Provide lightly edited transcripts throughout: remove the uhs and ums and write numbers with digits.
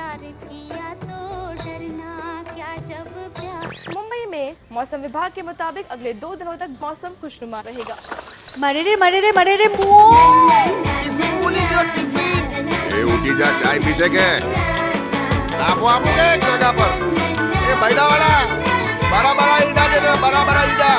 प्यार किया तो डरना क्या जब प्यार। मुंबई में मौसम विभाग के मुताबिक अगले 2 दिनों तक मौसम खुशनुमा रहेगा। मरे रे मुओ। ए उठी जा, चाय पी से के आपो आपो के जगह पर ए बैठा वाला बड़ा बड़ा ईटा दे दो, बड़ा बड़ा ईटा।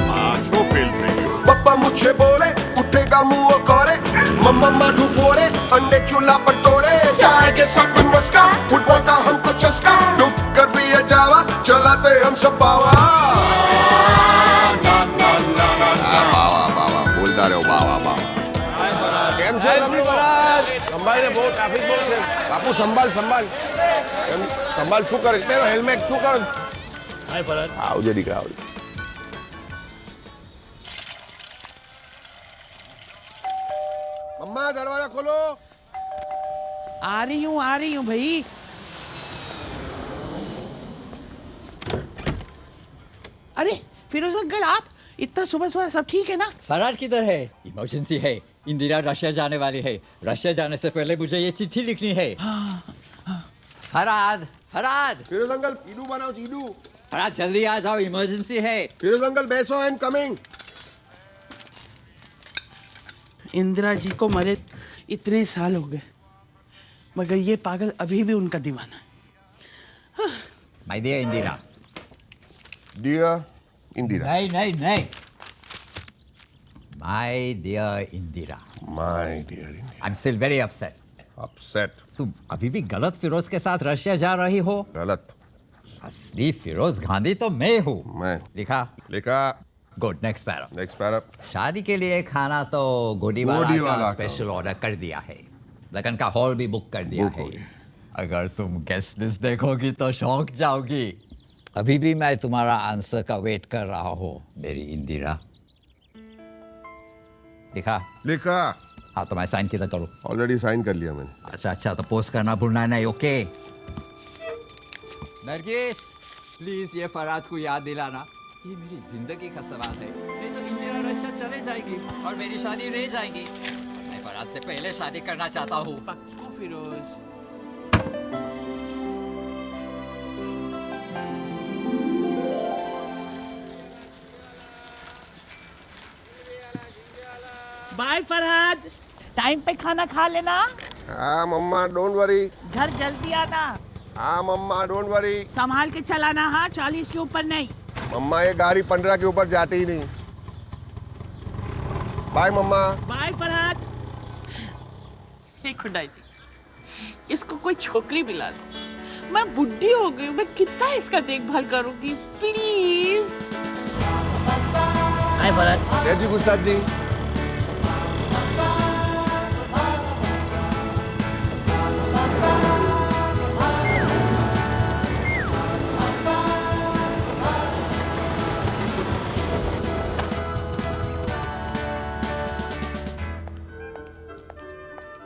माचो फेल थे पप्पा मुझे बोले उठेगा मुंह कोरे, मम्मा ढूंढोरे अंडे चूल्हा पर तोड़े, चाय के साथ मस्का फुटबॉल का हमको चस्का, डुक कर भी ये जावा चलाते हम सब बावा। बावा बोलता रहो बावा। કેમ છો તમે? સંભાળને બહુ ટ્રાફિક બહુ છે બાપુ, સંભાળ શું કરે તેનો હેલ્મેટ શું કરો? હાય ફરાદ, આવજો દીકરા આવજો। મમ્મા દરવાજા ખોલો। आ रही हूँ भाई। अरे फिरोज अंकल, आप इतना सुबह सुबह सब ठीक है ना? फरार किधर है? इमरजेंसी है। इंदिरा रशिया जाने वाली है। रशिया जाने से पहले मुझे ये चिट्ठी लिखनी है। फराद ફિરોઝ અંકલ ઈડુ બનાવો ઈડુ। फराद जल्दी आ जाओ, इमरजेंसी है। ફિરોઝ અંકલ બેસો, આઈ એમ કમિંગ। इंदिरा जी को मरे इतने साल हो गए, मगर ये पागल अभी भी उनका दीवाना है। My dear Indira. Dear Indira. नहीं my dear Indira. My dear Indira. I am still very upset. Upset? तुम अभी भी गलत फिरोज के साथ रशिया जा रही हो। गलत? असली फिरोज गांधी तो मैं हूँ। मैं? लिखा। Good, next para. Next para. शादी के लिए खाना तो गोडीवाला गोडीवाला का का। स्पेशल ऑर्डर कर दिया है। लगन का हॉल भी बुक कर दिया बुक है। हो गया। अगर तुम गेस्ट लिस्ट देखोगी तो शौक जाओगी। अभी भी मैं तुम्हारा आंसर का वेट कर रहा हूँ मेरी इंदिरा। लिखा? हाँ तो मैं साइन किधर करूँ? ऑलरेडी साइन कर लिया मैंने। अच्छा तो पोस्ट करना भूलना नहीं, ओके? नरगिस प्लीज ये फराद को याद दिलाना, ये मेरी जिंदगी का सवाल है। नहीं तो इंदिरा रशिया चले जाएगी और मेरी शादी रह जाएगी। मैं फराद से पहले शादी करना चाहता हूँ। पक्को फिरोज। बाय फरहाद, टाइम पे खाना खा लेना। हाँ मम्मा डोंट वरी। घर जल्दी आना। हाँ मम्मा डोंट वरी। संभाल के चलाना, हाँ 40 के ऊपर नहीं। मम्मा ये गाड़ी 15 के ऊपर जाती ही नहीं। बाय मम्मा। बाय फरहाद। खुदाई थी, इसको कोई छोकरी भी ला लो। मैं बुढ़ी हो गई, मैं कितना इसका देखभाल करूंगी, प्लीज। હાય ફરાદ। जय जी Gustad ji.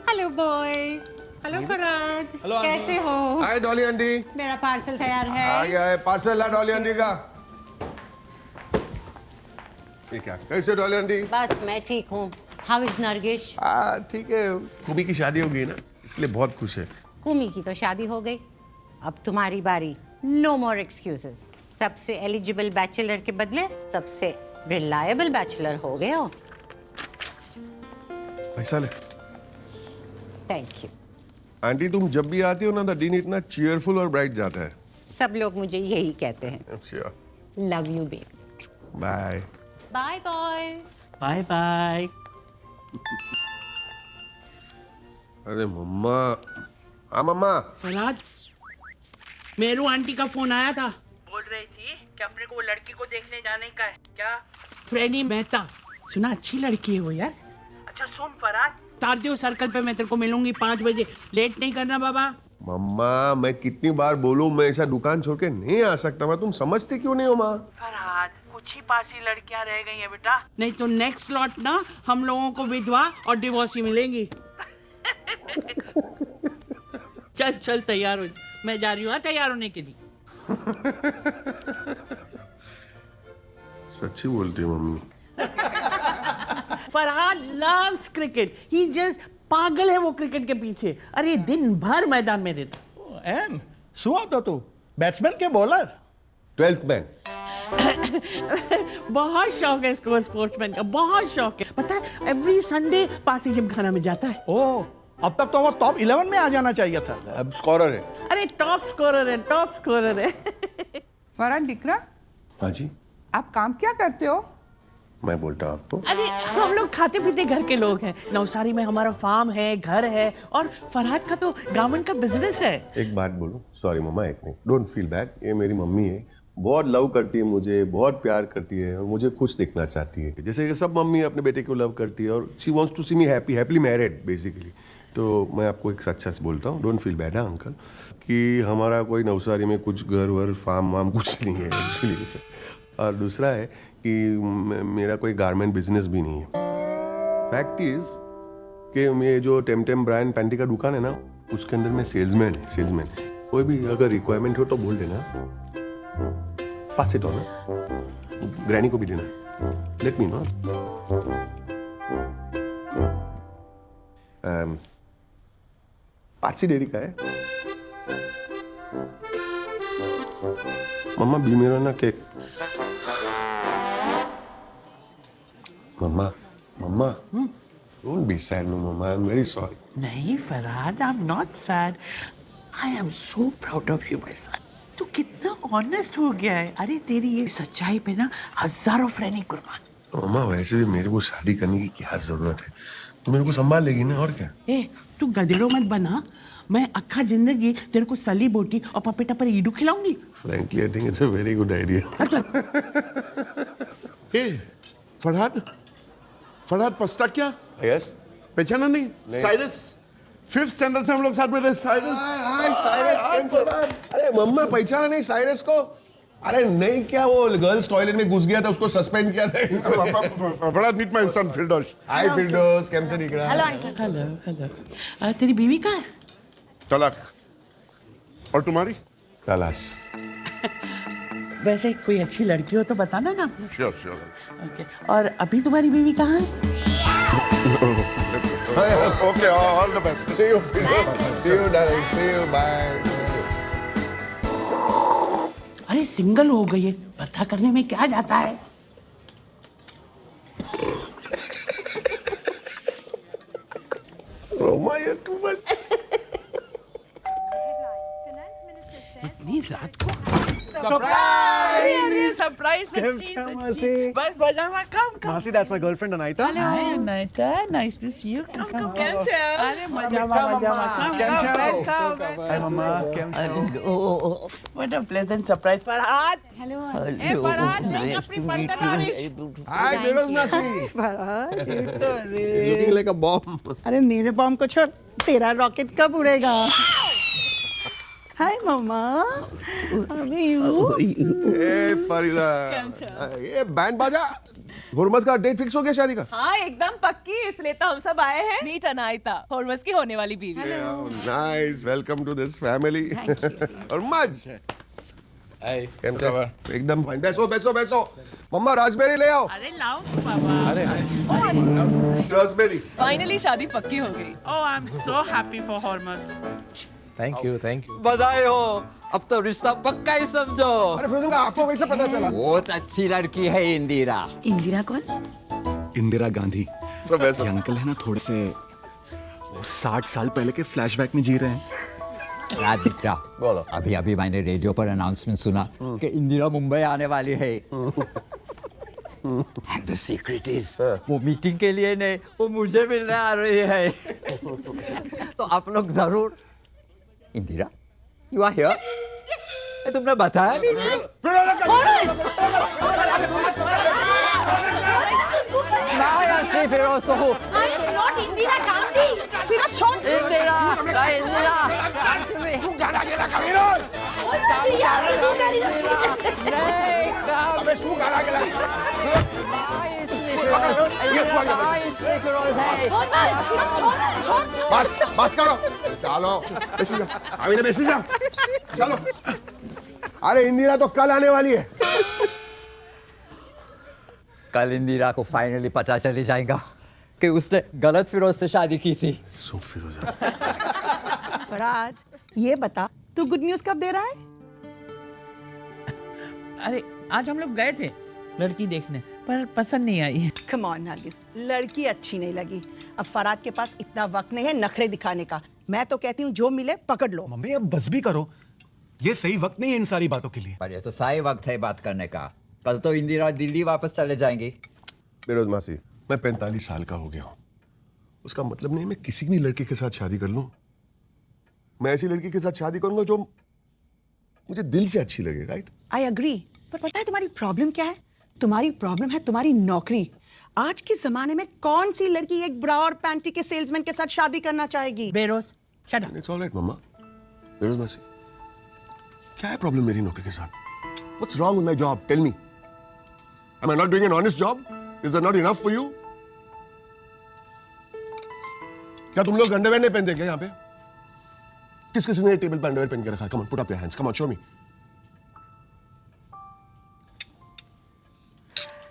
Hello boys. Hello Farhad, कैसे हो? Hi Dolly aunty. मेरा पार्सल तैयार है। आ गया है पार्सल है डॉली आंटी का। ठीक है, कैसे डॉली आंटी? बस मैं ठीक हूँ। How is Nargis? हाँ ठीक है, कुबी की शादी हो गई ना, इसके लिए बहुत खुश है। कुमी की तो शादी हो गई, अब तुम्हारी बारी। नो मोर एक्सक्यूजेस। सबसे एलिजिबल बैचलर के बदले सबसे रिलायबल बैचलर हो गए हो। पैसा ले। Thank you. आंटी तुम जब भी आती हो ना तो दिन इतना चीयरफुल और ब्राइट जाता है। सब लोग मुझे यही कहते हैं। Sure. Love you baby. Bye. Bye boys. Bye bye. अरे मम्मा। हाँ मम्मा। फरहाद, मेरू आंटी का फोन आया था। बोल रही थी कि अपने को वो लड़की को देखने जाने का है। क्या? फ्रेडी मेहता। सुना अच्छी लड़की है वो यार। अच्छा सुन फरहाद, तारदेव सर्कल पे मैं तेरे को मिलूंगी 5 बजे। लेट नहीं करना बाबा। मम्मा मैं कितनी बार बोलूं, मैं ऐसा दुकान छोड़ के नहीं आ सकता। मैं तुम समझते क्यों नहीं हो माँ? फरहाद, कुछ ही पासी लड़कियां रह गई हैं बेटा, नहीं तो नेक्स्ट स्लॉट ना हम लोगों को विधवा और डिवोर्सी मिलेंगी। चल तैयार हो, मैं जा रही हूँ तैयार होने के लिए। सच्ची बोलती है mummy. Farhad loves cricket. He just पागल है वो क्रिकेट के पीछे. अरे दिन भर मैदान में रहता. एम શું હતો તું બેટ્સમેન કે બોલર 12th मैन. बहुत शौक है इसको स्पोर्ट्समैन का, बहुत शौक है. पता है एवरी संडे पासी जिम खाना में जाता है. ओह अब तक तो वो टॉप 11 में आ जाना चाहिए था अब स्कोरर है. अरे टॉप स्कोरर है, टॉप स्कोरर है. फरहाद दिकरा, हाँ जी, आप काम क्या करते हो? मैं बोलता हूँ आपको. अरे हम लोग खाते पीते घर के लोग हैं. नवसारी में हमारा फार्म है, घर है, और फरहाद का तो गार्मेंट का बिजनेस है. एक बात बोलूं, सॉरी मम्मा, एक मिनट. Don't feel bad. ये मेरी मम्मी है, बहुत लव करती है मुझे, बहुत प्यार करती है और मुझे खुश देखना चाहती है, जैसे कि सब मम्मी अपने बेटे को लव करती है. और she wants to see me happy, happily married basically. तो मैं आपको एक सच सच बोलता हूँ, डोंट फील बैड अंकल, कि हमारा कोई नवसारी में कुछ घर वर फार्म वाम कुछ नहीं है एक्चुअली. और दूसरा है कि मेरा कोई गारमेंट बिजनेस भी नहीं है. फैक्ट इज कि मैं जो टेम ब्रांड पैंटी का दुकान है ना, उसके अंदर मैं सेल्समैन है, सेल्समैन. कोई भी अगर रिक्वायरमेंट हो तो बोल देना, पास इट ऑन. ग्रैनी को भी देना, let me know. Parsi dairy का है. मम्मा भी मेरा ना cake. Mama mama don't be sad. No mama, I am very sorry. नहीं Farhad, I am not sad. I am so proud of you my son. तू कितना ऑनेस्ट हो गया है. अरे तेरी ये सच्चाई पे ना हजारों फ्रेंड कुर्बान. मम्मा वैसे भी मेरे को शादी करने की क्या जरूरत है, तो मेरे को संभाल लेगी ना, और क्या. ए तू गधेड़ो मत बना. मैं अक्खा जिंदगी तेरे को सली बोटी और पपेटा पर ईडू खिलाऊंगी. Frankly I think it's a very good idea. Hey Farhad Pastakia yes, पहचाना नहीं? साइरस, 5th स्टैंडर्ड से हम लोग साथ में रहे. साइरस. हाय साइरस. अरे मम्मा पहचाना नहीं साइरस को? अरे नहीं, क्या वो गर्ल्स टॉयलेट में घुस गया था, उसको सस्पेंड किया था. फरहाद मीट माय सन फिरदौस. हाय फिरदौस, कैसे दिख रहा है? Hello aunty. Hello hello. तेरी बीवी कहाँ है? तलाक. और तुम्हारी? तलाश. वैसे कोई अच्छी लड़की हो तो बताना ना. Sure sure. ओके. और अभी तुम्हारी बीवी कहाँ है? Okay, all the best. See you, see you darling, see you, bye. अरे सिंगल हो गई है, पता करने में क्या जाता है. Roma, you're too much. इतनी रात को सरप्राइज. सरप्राइज. बस बजावा. Come come. मासी that's my girlfriend Anaita. Hi Anaita, nice to see you. Come come. કેમ છે? अरे मजावा मजावा. कम કેમ છો? कम. हाय मम्मा, केम छो? What a pleasant surprise. Farhad. Hello ए फरहाद, देख अपनी partner आ रही. Hi, Firoz Masi. फरहाद, ये तो रे. Looking like a bomb. अरे मेरे बॉम्ब को छोड़, तेरा रॉकेट कब उड़ेगा? हाय मम्मा, अभी ए फरीदा, ये बैंड बाजा. हुरमस का डेट फिक्स हो गया शादी का? हाँ एकदम पक्की, इसलिए तो हम सब आए हैं. मीट अनाइता, होर्मस की होने वाली बीवी. Nice, welcome to this family. Hurmus. Hi केम छे? एकदम फाइन. बैसो बैसो बैसो. मम्मा रास्पबेरी ले आओ. अरे लाओ बाबा. अरे रास्पबेरी. फाइनली शादी पक्की हो गई. Oh, I'm so happy for Hormuz. Thank you. बधाई हो, अब तो रिश्ता पक्का ही समझो. अरे फिर आपको कैसे पता चला? बहुत अच्छी लड़की है इंदिरा. इंदिरा कौन? इंदिरा गांधी. सब वैसा. ये अंकल है ना, थोड़े से 60 साल पहले के फ्लैशबैक में जी रहे हैं. क्या दिखा? बोलो. अभी अभी मैंने रेडियो पर अनाउंसमेंट सुना कि इंदिरा मुंबई आने वाली है. And the secret is, वो मीटिंग के लिए नहीं, वो मुझे मिलने आ रही है. तो आप लोग जरूर. Indira, you are here? तुमने बताया भी नहीं. फिरोज हो. I am not Indira Gandhi. Firoz छोड़. इंदिरा, इंदिरा. बोल यार, तू गाड़ी अबे शू गाना गेला. बस बस करो. चलो बेसी जा. अभी ना बेसी जा. चलो. अरे इंदिरा तो कल आने वाली है. कल इंदिरा को फाइनली पता चल जाएगा कि उसने गलत फिरोज से शादी की थी। सो फिरोजा, फराज, ये बता तू गुड न्यूज कब दे रहा है? अरे आज हम लोग गए थे लड़की देखने, पर पसंद नहीं आई। कम ऑन नरगिस, लड़की अच्छी नहीं लगी। अब फराज के पास इतना वक्त नहीं है नखरे दिखाने का। मैं तो कहती हूँ जो मिले पकड़ लो। मम्मी अब बस भी करो, ये सही वक्त नहीं है इन सारी बातों के लिए। पर ये तो सही वक्त है बात करने का। कल तो इंदिरा दिल्ली वापस चले जाएंगी। बेरोज मासी, मैं 45 साल का हो गया हूँ। उसका मतलब नहीं मैं किसी भी लड़के के साथ शादी कर लूं। मैं ऐसी लड़की के साथ शादी करूंगा जो मुझे दिल से अच्छी लगे, राइट? आई अग्री, पर पता है तुम्हारी प्रॉब्लम क्या है? तुम्हारी प्रॉब्लम है तुम्हारी नौकरी। आज के जमाने में कौन सी लड़की एक ब्रा और पैंटी के सेल्समैन के साथ शादी करना चाहेगी? Beroz, shut up. It's alright मम्मा। बेरोज मासी, क्या है प्रॉब्लम मेरी नौकरी के साथ? What's wrong with my job? Tell me. Am I not doing an honest job? Is that not enough for you? क्या तुम लोग अंडरवेयर नहीं पहनते क्या यहाँ पे? किस किसी ने टेबल पर अंडरवेयर पहन के रखा है? Come on, put up your hands, come on, show me.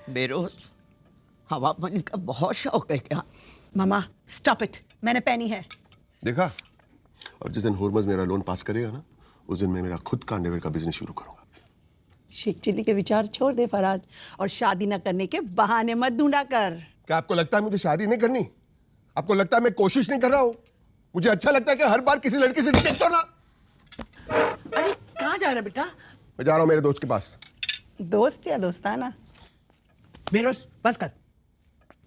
Bureaus, हवा पानी का बहुत शौक है क्या? मामा स्टॉप इट, मैंने पहनी है। देखा? और जिस दिन होर्मज मेरा लोन पास करेगा ना, उस दिन मैं मेरा खुद का अंडरवेयर का बिजनेस शुरू करूंगा। शेख चिल्ली के विचार छोड़ दे फराज, और शादी न करने के बहाने मत ढूंढा कर। क्या आपको लगता है मुझे शादी नहीं करनी? आपको लगता है मैं कोशिश नहीं कर रहा हूं? मुझे अच्छा लगता है कि हर बार किसी लड़की से रिजेक्ट होना। अरे कहाँ जा रहा है बेटा? मैं जा रहा हूं मेरे दोस्त के पास। दोस्त या दोस्ताना? बेरोज, बस कर।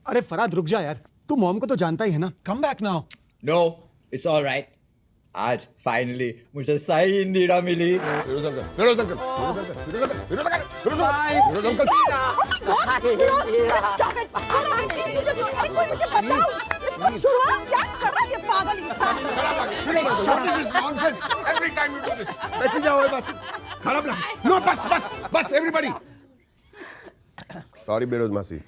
अरे फराद रुक जा यार, तू मॉम को तो जानता ही है ना। Come back now. No, it's all right. आज फाइनली मुझे सही इंदिरा मिली। Firoz uncle, Firoz uncle, Firoz uncle, Firoz uncle, Firoz uncle, Firoz uncle, Firoz uncle. मुझे छोड़, कोई मुझे बचाओ। इसको छुड़वा, क्या कर रहा है ये पागल इंसान? What is this nonsense? Every time you do this. ऐसे जाओ बस। खराब लग। No, बस, बस, बस, everybody. Sorry, बेरोज मासी।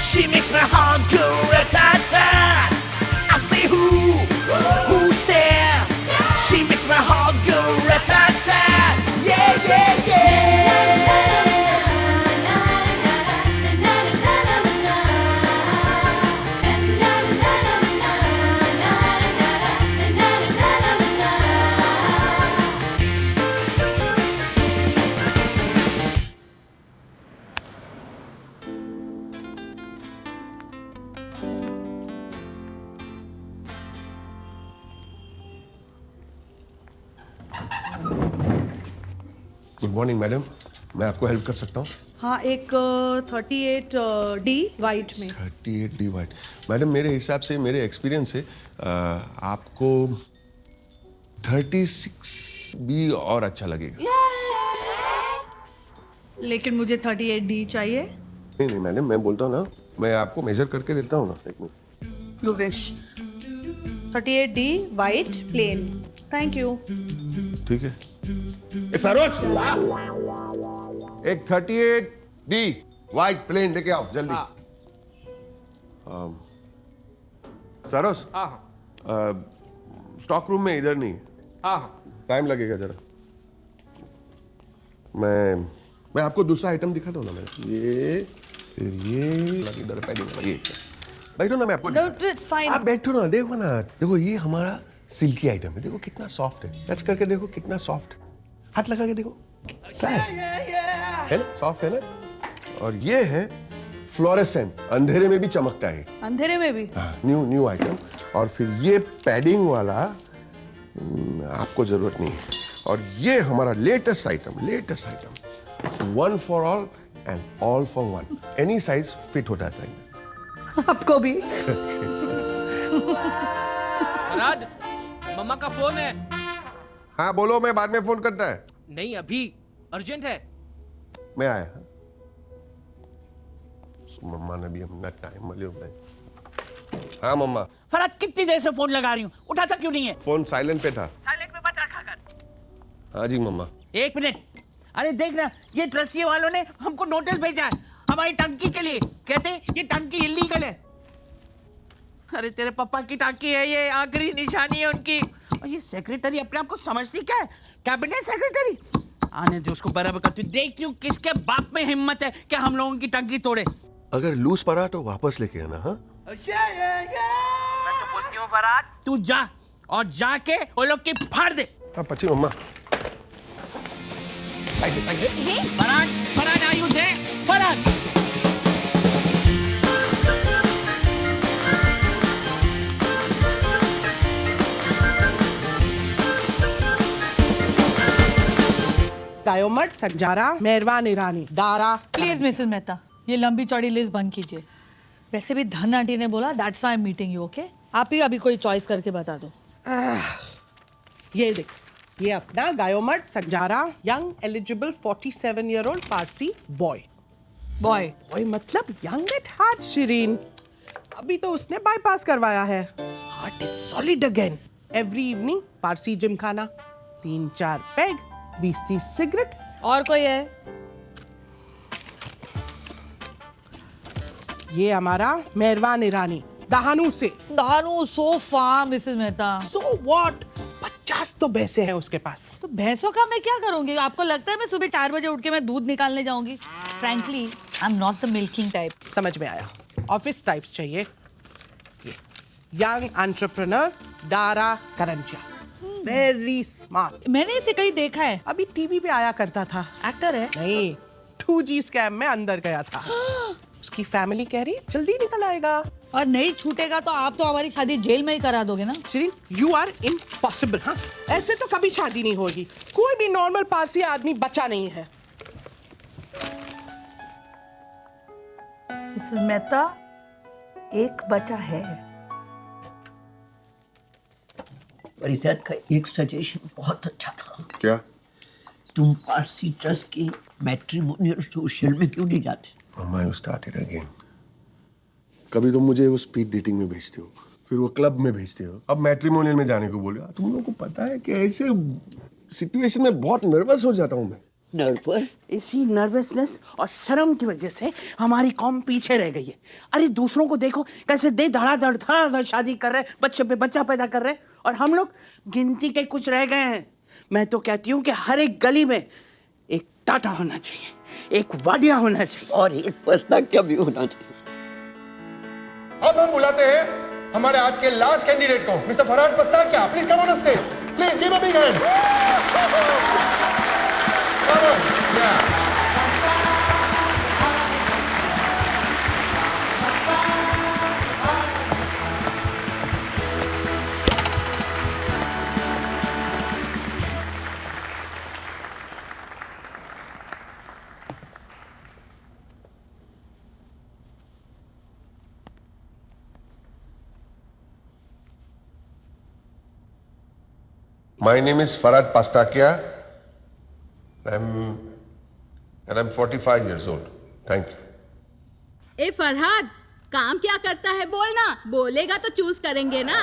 She makes my heart go rat-tat-tat. I say who's there? She makes my heart go rat-tat-tat. Yeah, yeah, yeah. Good morning madam, मैं आपको हेल्प कर सकता हूँ? हाँ, एक 38D वाइट में। 38D white. मैडम मेरे हिसाब से, मेरे एक्सपीरियंस से आपको 36B और अच्छा लगेगा। लेकिन मुझे 38D चाहिए। नहीं नहीं मैडम, मैं बोलता हूँ ना, मैं आपको मेजर करके देता हूँ ना। एक minute. You wish. 38D white plane. Thank you. ठीक है। सरोज, एक 38D वाइट प्लेन लेके आओ जल्दी। सरोज, स्टॉक रूम में इधर नहीं। टाइम लगेगा जरा। मैं आपको दूसरा आइटम दिखा दूँ ना। मैं ये फिर ये इधर पैडिंग, ये बैठो ना, मैं आपको आप बैठो ना, देखो ना, देखो ये हमारा सिल्की आइटम है, देखो कितना सॉफ्ट है। टच करके देखो कितना सॉफ्ट, हाथ लगा के देखो क्या है ना, सॉफ्ट है ना। और ये है फ्लोरेसेंट, अंधेरे में भी चमकता है। अंधेरे में भी? हाँ, न्यू आइटम। और फिर ये पैडिंग वाला आपको जरूरत नहीं है। और ये हमारा latest item, one for all and all for one. Any size fit हो जाता है। आपको भी। फराद, मम्मा का फोन है। हाँ बोलो, मैं बाद में फोन करता है। नहीं अभी अर्जेंट है। मैं आया। मम्मा ने भी अपना टाइम मिलियो भाई। हाँ मम्मा। फरहत कितनी देर से फोन लगा रही हूँ, उठाता क्यों नहीं है? फोन साइलेंट पे था। साइलेंट पे मत रखा कर। हाँ जी मम्मा। 1 मिनट। अरे देख ना, ये ट्रस्टी वालों ने हमको नोटिस भेजा है हमारी टंकी के लिए। कहते ये टंकी इलीगल है। अरे तेरे पापा की टांकी है, ये आखिरी निशानी है उनकी। और ये सेक्रेटरी अपने आप को समझती क्या है? Cabinet secretary. आने दे उसको, बराबर करती हूँ। देखती हूँ किसके बाप में हिम्मत है कि हम लोगों की टंकी तोड़े। अगर लूज पड़ा तो वापस लेके आना। हाँ मैं तो बोलती हूँ फरहत, तू जा और जाके वो लोग की फाड़ दे। हाँ पची mama. Side side. Farhat, Farhat आयु दे फरहत। डायोमट, संजारा, मेहरबान ईरानी, दारा। प्लीज मिसेस मेहता, ये लंबी चौड़ी लिस्ट बंद कीजिए। वैसे भी धन आंटी ने बोला that's why I am meeting you, okay? आप ही अभी कोई चॉइस करके बता दो। ये देख, ये अपना डायोमट, संजारा, young eligible 47 year old Parsi boy. Boy boy मतलब यंग एट हार्ट शिरीन। अभी तो उसने बाईपास करवाया है। Heart is solid again. Every evening Parsi Gymkhana, 3-4 peg, 20-30 cigarette. और कोई है? ये हमारा मेहरबान ईरानी, दहानू से। दानू सो फार मिसेस मेहता। सो व्हाट, 50 तो भैंसे हैं उसके पास। तो भैंसों का मैं क्या करूंगी? आपको लगता है मैं सुबह 4 बजे उठ के मैं दूध निकालने जाऊंगी? Frankly I am not the milking type. समझ में आया। ऑफिस टाइप्स चाहिए। ये यंग एंटरप्रेन्योर दारा करंजा, वेरी स्मार्ट। मैंने इसे कहीं देखा है। अभी टीवी पे आया करता था। एक्टर है? नहीं, 2G स्कैम में अंदर गया था। उसकी फैमिली कह रही जल्दी निकल आएगा। और नहीं छूटेगा तो आप तो हमारी शादी जेल में ही करा दोगे ना? Shri, you are impossible. हाँ, ऐसे तो कभी शादी नहीं होगी। कोई भी नॉर्मल पारसी आदमी बचा नहीं है। मिसेस मेहता, एक बचा है। परिषद का एक सजेशन बहुत अच्छा था। क्या? तुम पारसी ट्रस्ट के मैट्रिमोनियल सोशल में क्यों नहीं जाते? मम्मा यू स्टार्टेड अगेन। कभी तुम मुझे वो स्पीड डेटिंग में भेजते हो, फिर वो क्लब में भेजते हो, अब मैट्रिमोनियल में जाने को बोल रहे हो। तुम लोगों को पता है कि ऐसे सिचुएशन में बहुत नर्वस हो जाता हूँ मैं। नर्वस? इसी नर्वसनेस और शर्म की वजह से हमारी कौम पीछे रह गई है। अरे दूसरों को देखो कैसे दे धड़ाधड़ शादी कर रहे, बच्चे पे बच्चा पैदा कर रहे, और हम लोग गिनती के कुछ रह गए हैं। मैं तो कहती हूँ कि हर एक गली में एक टाटा होना चाहिए, एक वाडिया होना चाहिए, और एक पस्ताक्या भी होना चाहिए। अब हम बुलाते हैं हमारे आज के लास्ट कैंडिडेट को, mister Farhad Pastakia. Please come on stage, please give a big hand. Come on, ya. My name is Farhad Pastakia. I'm 45 years old. Thank you. ए फरहाद, काम क्या करता है बोलना, बोलेगा तो चूज करेंगे ना।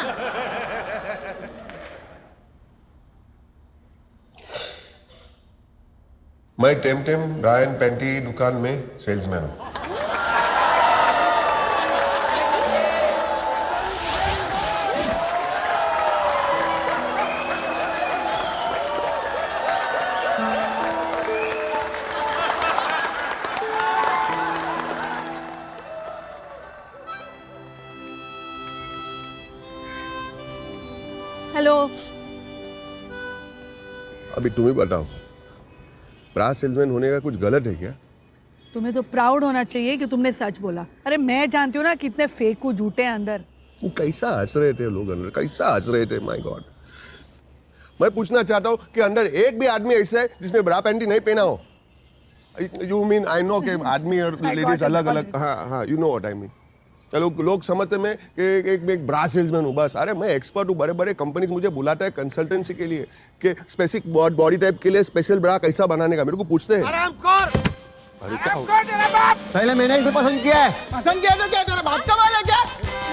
मैं टेमटेम रायन पेंटी दुकान में सेल्समैन हूँ। हेलो। अभी तुम ही बताओ, ब्रा सेल्समैन होने का कुछ गलत है क्या? तुम्हें तो प्राउड होना चाहिए कि तुमने सच बोला। अरे मैं जानती हूँ ना कितने फेक झूठे हैं अंदर। वो कैसा हंस रहे थे लोग अंदर, कैसा हंस रहे थे, माय गॉड। मैं पूछना चाहता हूँ कि अंदर एक भी आदमी ऐसा है जिसने ब्रा पैंटी नहीं पहना हो? यू मीन, आई नो कि आदमी और लेडीज अलग अलग, हाँ हाँ, you know what I mean. चलो लोग समझते मैं कि एक ब्रा सेल्समैन हूँ बस। अरे मैं एक्सपर्ट हूँ, बड़े बड़े कंपनीज मुझे बुलाता है कंसल्टेंसी के लिए कि स्पेसिफिक बॉडी टाइप के लिए स्पेशल ब्रा कैसा बनाने का, मेरे को पूछते हैं। अरे क्या हो? पहले मैंने इसे पसंद किया है। पसंद किया तो क्या तेरा बाप का माल है क्या?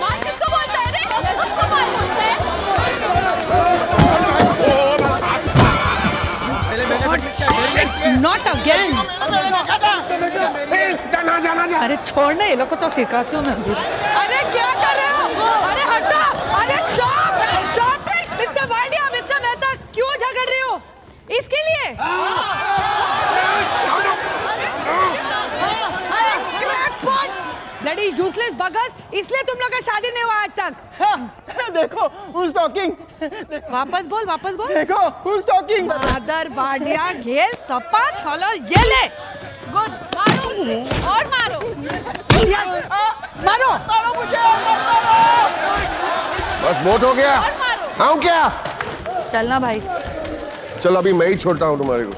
माँ किसको बोलता है रे? किसको माँ बोलता है? Not again. अरे छोड़ना, ये लोग को तो सिखाती हूँ मैं भी। अरे क्या कर रहे हो? अरे हटो! अरे stop! Stop it! Mister Wadia, mister Mehta, क्यों झगड़ रहे हो? इसके लिए? अरे क्रैकपॉट! ब्लडी यूजलेस बगस, इसलिए तुम लोग का शादी नहीं हुआ आज तक। देखो who's talking? वापस बोल, वापस बोल। देखो who's talking? आदर वाडिया घेल सपा चलो ये ले। गुड, मारो उसे, और मारो। मारो। मारो मुझे, बस बहुत हो गया। हाँ क्या? चलना भाई। चलो अभी मैं ही छोड़ता हूँ तुम्हारे को।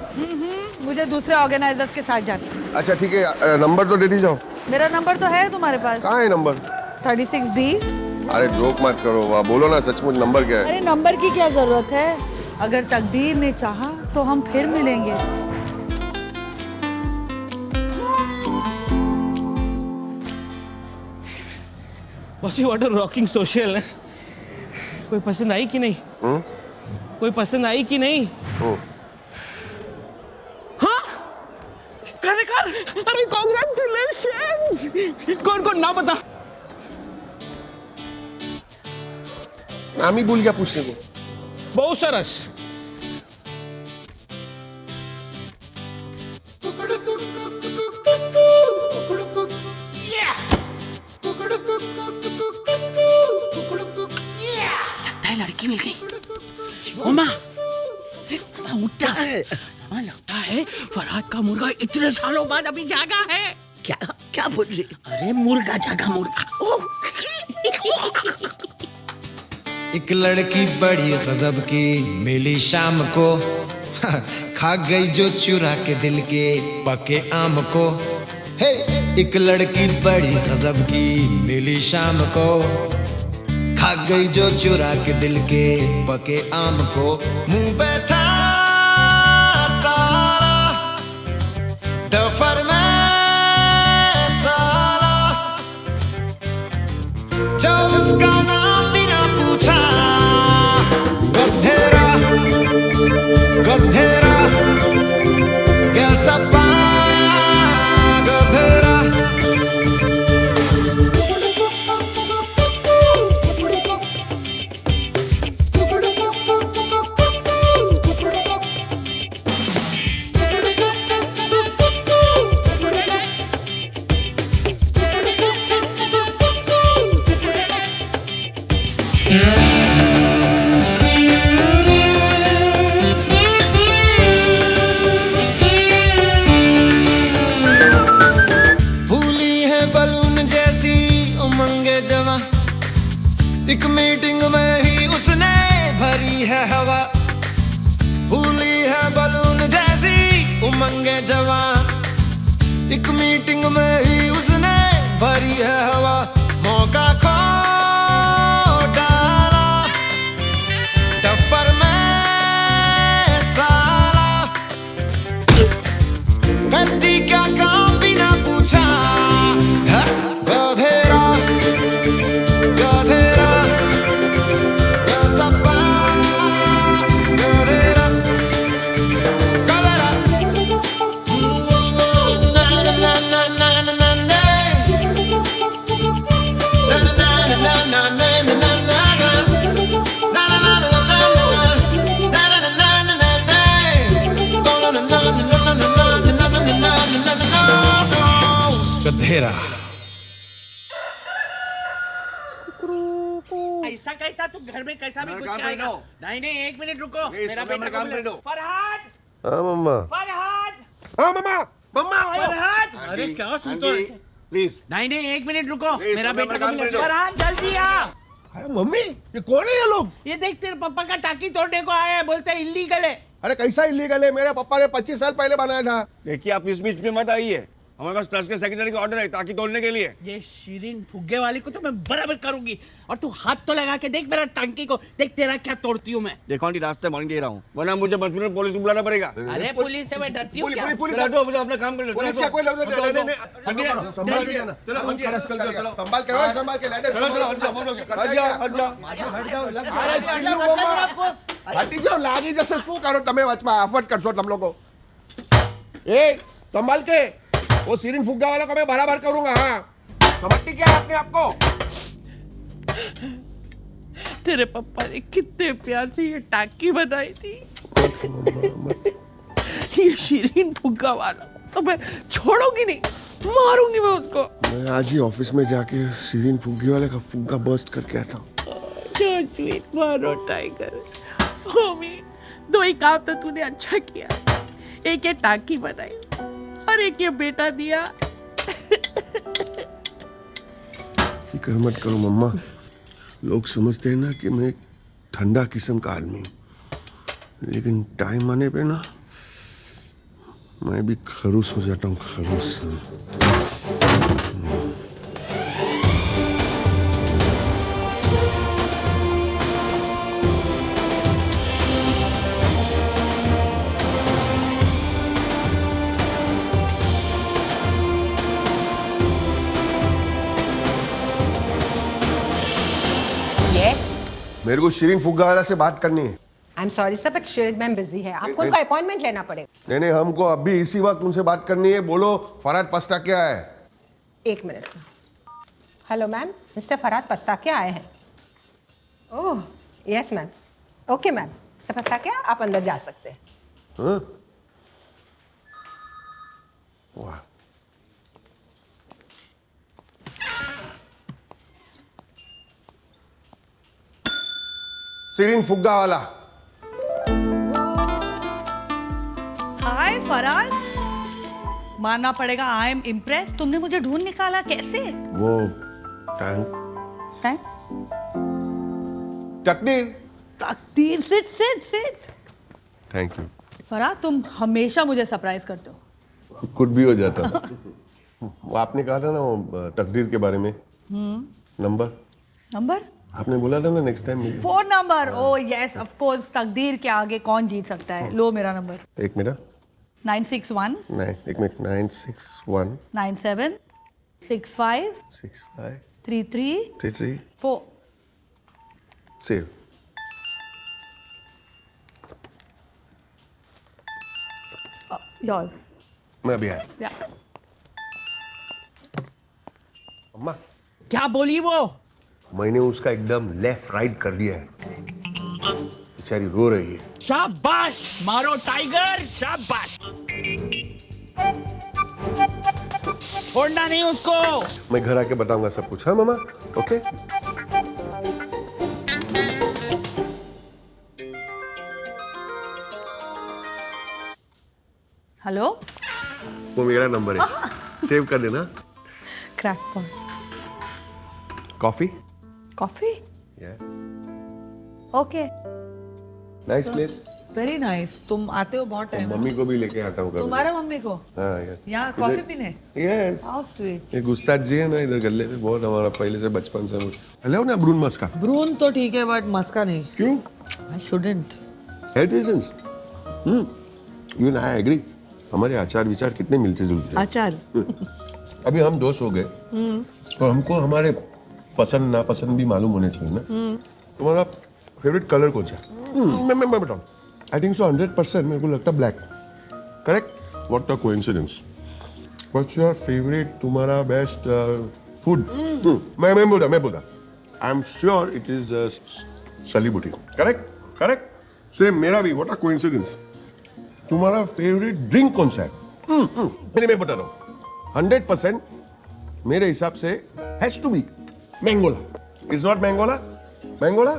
मुझे दूसरे ऑर्गेनाइजर्स के साथ जाना। अच्छा ठीक है, नंबर तो दे दी जाओ। मेरा नंबर तो है तुम्हारे पास। कहाँ है नंबर? 36B। अरे जोक मत करो, वाह बोलो ना सचमुच नंबर क्या है? अरे नंबर की क्या जरूरत है? अगर तकदीर ने चाहा तो हम फिर मिलेंगे। What a rocking social. कोई पसंद आई कि नहीं? कोई पसंद आई कि नहीं? हाँ? अरे कांग्रेचुलेशंस! कौन ना बता। नाम ही भूल गया पूछने को। बहुत सरस। लगता है लड़की मिल गई। ओमा उठा है। लगता है फरहाद का मुर्गा इतने सालों बाद अभी जागा है। क्या क्या बोल रही? अरे मुर्गा जागा, मुर्गा। एक लड़की बड़ी गजब की मिली शाम को, खा गई जो चुरा के दिल के पके आम को। हे एक लड़की बड़ी गजब की मिली शाम को, खा गई जो चुरा के दिल के पके आम को। मुंह पे था ताला, डफर में साला, जो उसका नाम भी ना पूछा। गधेरा गधेरा गैल सपा गधेरा। एक मीटिंग में ही उसने भरी है हवा, भूली है बलून जैसी उमंगे जवां। एक मीटिंग में ही उसने भरी है हवा, मौका खो डाला टफ्फर में साला। करती क्या काम बिना पूछा, गधेरा गधेरा। गधेरा। ऐसा कैसा तुम घर में कैसा भी कुछ कहेगा? नहीं नहीं, एक मिनट रुको, मेरा बेटा को बुला। फरहाद! हाँ मम्मा। फरहाद! हाँ मम्मा। मम्मा फरहाद! अरे क्या सुनते हो? प्लीज। नहीं नहीं, एक मिनट रुको, मेरा बेटा को बुला। फरहाद जल्दी आ। मम्मी ये कौन है ये लोग? ये देख तेरे पापा का टाकी तोड़ने को आया है, बोलते हैं इल्लीगल है। अरे कैसा इलीगल है? मेरे पापा ने 25 साल पहले बनाया था। देखिए आप इस बीच में मत आइए, हमारे पास ट्रस्ट के सेक्रेटरी का ऑर्डर है ताकि तोड़ने के लिए। ये शीरीन फुग्गे वाली को तो मैं बराबर करूंगी। और तू हाथ तो लगा के देख मेरा टंकी को, देख तेरा क्या तोड़ती हूँ मैं। देखो आंटी रास्ते मॉर्निंग दे रहा हूँ, वरना मुझे बस में पुलिस को बुलाना पड़ेगा। अरे पुलिस से मैं डरती हूँ क्या? पुलिस मुझे अपना काम कर लो। पुलिस का कोई लफ्ज़ नहीं, संभाल के जाना। चलो संभाल के अरे सिल्लू मम्मा हटी जाओ, लागी जैसे શું કરો તમે વચમાં આફત કરશો તમ લોકો। ए संभाल के, वो सीरीन फुग्गा वाला को मैं बराबर करूंगा। हाँ समझती क्या अपने आप को? तेरे पापा ने कितने प्यार से ये टाकी बनाई थी। ये शीरीन फुग्गा वाला तो मैं छोड़ूंगी नहीं, मारूंगी मैं उसको। मैं आज ही ऑफिस में जाके सीरीन फुग्गे वाले का फुग्गा बर्स्ट करके आता हूँ। स्वीट मारो टाइगर। होमी, दो ही काम तो तूने अच्छा किया, एक ये टाकी बनाई और एक ये बेटा दिया। फिक्र मत करो मम्मा, लोग समझते हैं ना कि मैं एक ठंडा किस्म का आदमी हूँ, लेकिन टाइम आने पे ना मैं भी खरूस हो जाता हूँ, खरूस। मेरे को शीरीन फुग्गा वाला से बात करनी है। I am sorry sir, but Shirin ma'am busy है, आपको उनका अपॉइंटमेंट लेना पड़ेगा। नहीं, हमको अभी इसी वक्त उनसे बात करनी है। बोलो फरहाद पस्ता क्या है? एक minute sir. Hello ma'am, mister Farhad pasta क्या आए हैं? Oh yes ma'am, okay ma'am, mister pasta क्या आप अंदर जा सकते हैं। हाँ? वाह, सीरीन फुग्गा वाला। हाय फरहाद, मानना पड़ेगा आई एम इम्प्रेस, तुमने मुझे ढूंढ निकाला कैसे? वो टैंक तकदीर। तकदीर, sit sit sit. Thank you Farhad, तुम हमेशा मुझे सरप्राइज करते हो। कुछ भी हो जाता। वो आपने कहा था ना वो तकदीर के बारे में। नंबर नंबर आपने बोला था ना next time. Phone number, O yes of course, तकदीर के आगे कौन जीत सकता है। लो मेरा नंबर। एक मिनट। 961 एक मिनट। 961 97 65 65 33 33 4। सेव। योर्स। मैं अभी आया। अम्मा क्या बोली वो? मैंने उसका एकदम लेफ्ट राइट कर दिया है, बेचारी रो रही है। शाबाश, मारो टाइगर, शाबाश। छोड़ना नहीं उसको। मैं घर आके बताऊंगा सब कुछ। हाँ मामा, ओके। हेलो, वो मेरा नंबर है, सेव कर लेना। Crackpot. Coffee? Coffee? Okay. Nice place. Very nice. तुम आते हो बहुत टाइम। मम्मी को भी लेके आता हूँ कभी। तुम्हारा मम्मी को? हाँ यस। यहाँ कॉफी पीने? यस। How sweet. एक उस्ताद जी है ना इधर गले पे, बहुत हमारा पहले से बचपन से। हेलो ना ब्रून मस्का। ब्रून तो ठीक है बट मस्का नहीं। क्यों? I shouldn't. Health reasons. Even I agree. हमारे आचार विचार कितने मिलते जुलते हैं। आचार। अभी हम दोस्त हो गए तो हमको हमारे पसंद नापसंद भी मालूम होने चाहिए ना। तुम्हारा फेवरेट कलर कौन सा है? मैं बताऊं, आई थिंक सो 100% मेरे को लगता है black. Correct? What a coincidence. What's your favourite, तुम्हारा बेस्ट फूड? मैं बोलता I am sure it is सलीबुटी। करेक्ट करेक्ट सेम मेरा भी। What a coincidence. तुम्हारा फेवरेट ड्रिंक कौन सा है? मैं बता रहा हूँ 100% मेरे हिसाब से has to be Mangola. Is not Mangola? Mangola?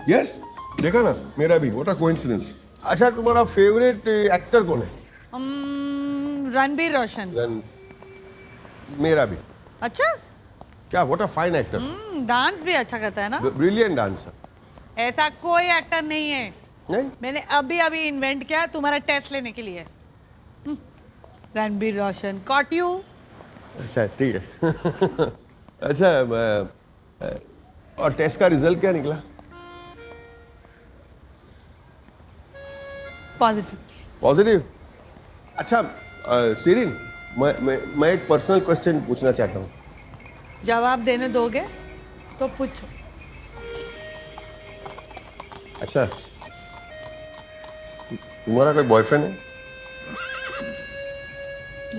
Yes, देखा ना मेरा भी। What a coincidence. अच्छा, तुम्हारा फेवरेट एक्टर कौन है? रणबीर रोशन। मेरा भी। अच्छा, क्या? What a fine actor. Dance भी अच्छा करता है ना। Brilliant dancer. ऐसा कोई एक्टर नहीं है। नहीं, मैंने अभी इन्वेंट किया तुम्हारा टेस्ट लेने के लिए। रणबीर रोशन, कॉट यू। अच्छा ठीक है अच्छा और टेस्ट का रिजल्ट क्या निकला? पॉजिटिव। अच्छा सीरीन, मैं एक पर्सनल क्वेश्चन पूछना चाहता हूँ। जवाब देने दोगे तो पूछो। अच्छा, तुम्हारा कोई बॉयफ्रेंड है?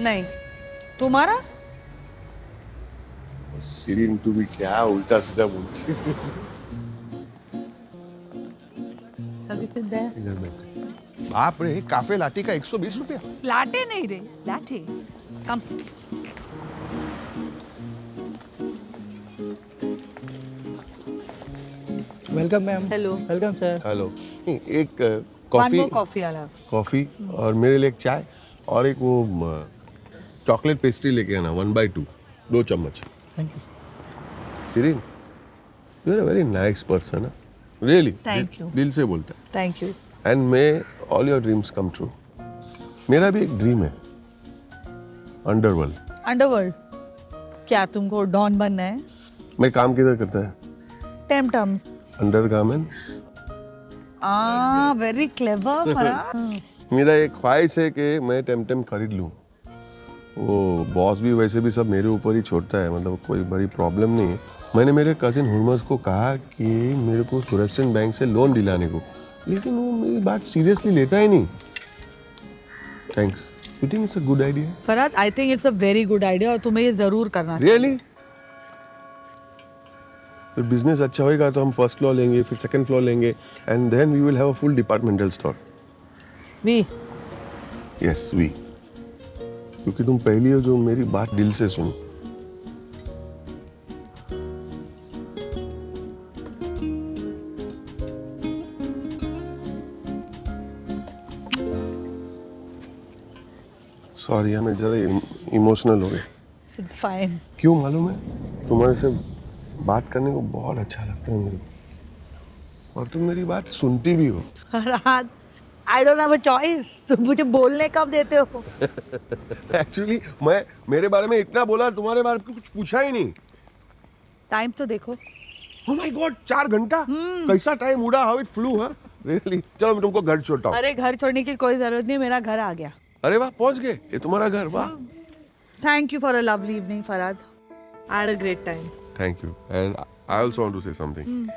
नहीं। तुम्हारा? सीरीन तू भी क्या उल्टा सीधा बोलती है। अभी सिद्ध है। इधर बैठ। बाप रे, काफे लाटी का 120 रुपया। लाटे नहीं रे, latte. Come. Welcome ma'am. Hello. Welcome sir. Hello. एक कॉफी। कॉफी आला। कॉफी और मेरे लिए एक चाय और एक वो चॉकलेट पेस्ट्री लेके आना 1/2 2 चम्मच। Thank you. Sireen, you are a very nice person, really. Thank you. दिल से बोलता है। Thank you. And may all your dreams come true. मेरा भी एक ड्रीम है, अंडरवर्ल्ड। अंडरवर्ल्ड? क्या तुमको डॉन बनना है? मैं काम किधर करता है? टेम्टम। अंडरगारमेंट। Very clever Farhad. मेरा एक ख्वाहिश है कि मैं टेम्टम खरीद लूँ। वो बॉस भी वैसे भी सब मेरे ऊपर ही छोड़ता है, मतलब कोई बड़ी प्रॉब्लम नहीं है। मैंने मेरे कजिन हुरमस को कहा कि मेरे को सूरजचंद बैंक से लोन दिलाने को, लेकिन वो मेरी बात सीरियसली लेता ही नहीं। Thanks. You think it's a good idea? Farhad, I think it's a very good idea और तुम्हें ये जरूर करना चाहिए। रियली? फिर बिजनेस अच्छा होएगा तो हम फर्स्ट फ्लोर लेंगे, फिर सेकंड फ्लोर लेंगे, and then we will have a full departmental store. We? Yes we, क्योंकि तुम पहली हो जो मेरी बात दिल से सुनी। सॉरी, मैं जरा इमोशनल हो गया। It's fine. क्यों मालूम है? तुम्हारे से बात करने को बहुत अच्छा लगता है मेरे को, और तुम मेरी बात सुनती भी हो। Farhad, I don't have a choice. तुम मुझे बोलने कब देते हो? एक्चुअली मैं मेरे बारे में इतना बोला, तुम्हारे बारे में कुछ पूछा ही नहीं। टाइम तो देखो। ओह माय गॉड, 4 घंटा? कैसा टाइम उड़ा, हाउ इट फ्लू। हाँ रियली। चलो मैं तुमको घर छोड़ता हूँ। अरे घर छोड़ने की कोई जरूरत नहीं, मेरा घर आ गया। अरे वाह, पहुंच गए, ये तुम्हारा घर। वाह, thank you for a lovely evening Farhad. I had a great time. Thank you. And I also want to say something.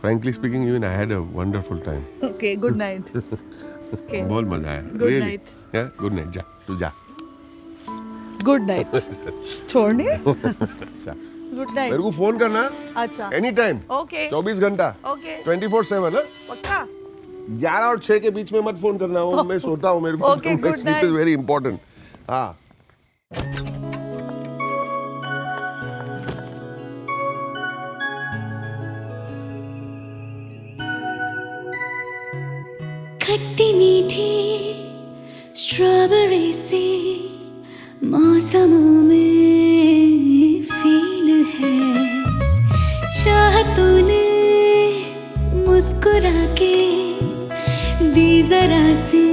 frankly speaking, even I had a wonderful time. Okay, good night. Okay. बहुत मजा आया। Good really? night. Yeah, good night. जा, तू जा। Good night. छोड़ने? अच्छा। Good night. मेरे को फोन करना। अच्छा। Any time. Okay. 24 घंटा। Okay. 24/7 ना? पक्का? 11 और 6 के बीच में मत फोन करना, वो मैं सोता हूँ, मेरे को Okay, good sleep night. is very important. हाँ। खट्टी मीठी स्ट्रॉबेरी से मौसमों में फील है, चाह तूने मुस्कुरा के दी जरा सी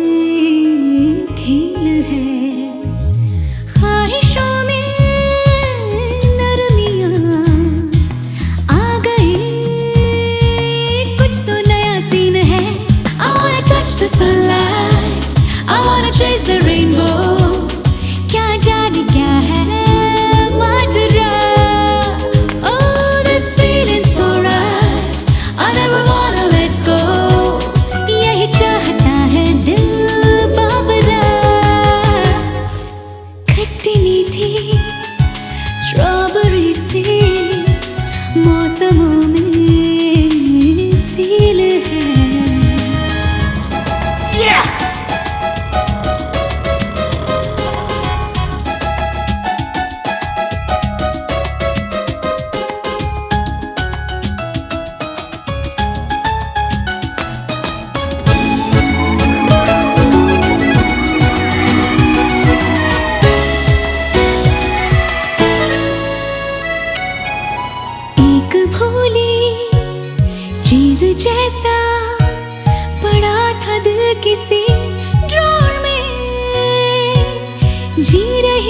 ढील है, ख्वाहिशों में नरमियाँ आ गई, कुछ तो नया सीन है। I wanna touch the sunlight, I wanna chase the rainbow, क्या जाने क्या है माजरा। Oh, this feeling so right, I never wanna let go, यही चाहता है दिल बाबरा। खट्टी मीठी स्ट्रॉबेरी से मौसमों में फील है।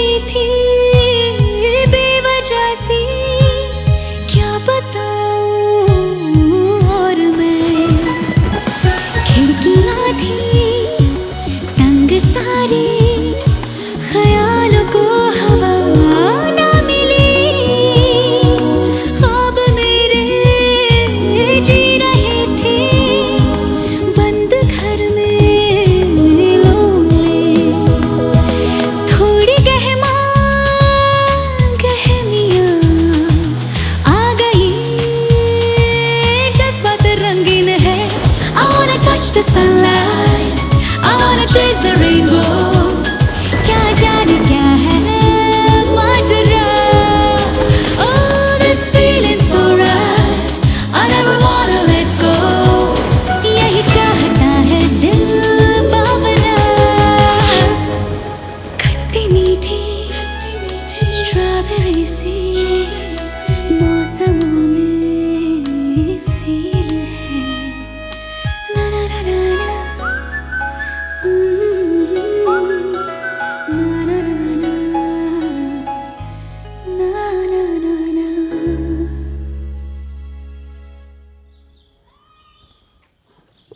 रही थी बेवजह सी, क्या बताऊं और मैं। खिड़कियां थी तंग सारी, ख्यालों को हवा ना मिली। ख्वाब मेरे जी रहे थे बंद घर में लोमले। थोड़ी गहमियां आ गई, जज्बात रंगीन है। I wanna touch the sunlight, I wanna chase the rainbow। क्या जाने क्या है माजरा। Oh, this feeling so right, I never wanna let go। यही चाहता है दिल बावरा। खट्टी मीठी स्ट्रॉबेरी सी मौसमों में फील है। ला ला ला ला ला।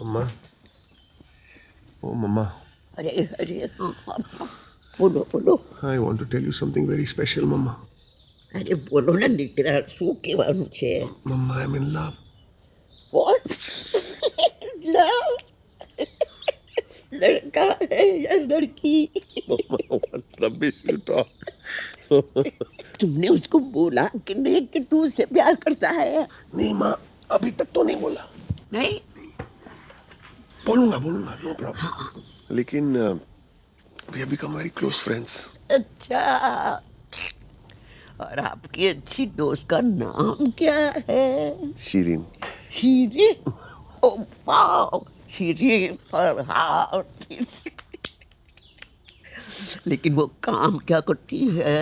मम्मा, ओ मम्मा, अरे अरे हाँ, हाँ, हाँ। बोलो बोलो। I want to tell you something very special, Mama. अरे बोलो ना निकरा, શું કહેવાનું છે? Mama, I'm in love. What? Love? लड़का है या लड़की? Mama, what rubbish you talk. तुमने उसको बोला कि नहीं कि तू उससे प्यार करता है? नहीं माँ, अभी तक तो नहीं बोला। नहीं? बोलूंगा, नो प्रॉब्लम। लेकिन we have become very close friends. अच्छा। और आपकी अच्छी दोस्त का नाम क्या है? शीरीन। शीरीन? Oh wow, Shirin Farhad. लेकिन वो काम क्या करती है?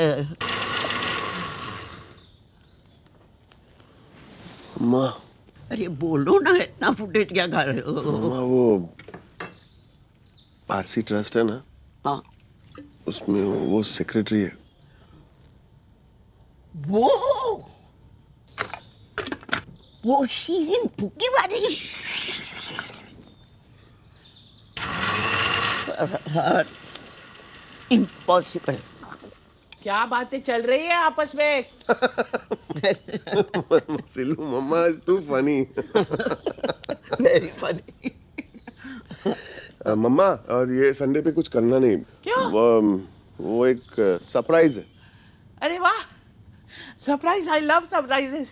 माँ। अरे बोलो ना, इतना फुटेज क्या कर रहे हो? माँ वो पारसी ट्रस्ट है ना, हाँ, उसमें वो सेक्रेटरी है। वो शीरीन भूखी वाली। इम्पॉसिबल। क्या बातें चल रही है आपस में? सिल्लू मम्मा, तू फनी। Very funny. मम्मा, और ये संडे पे कुछ करना नहीं। क्यों? वो एक सरप्राइज है। अरे वाह, surprise. I love surprises,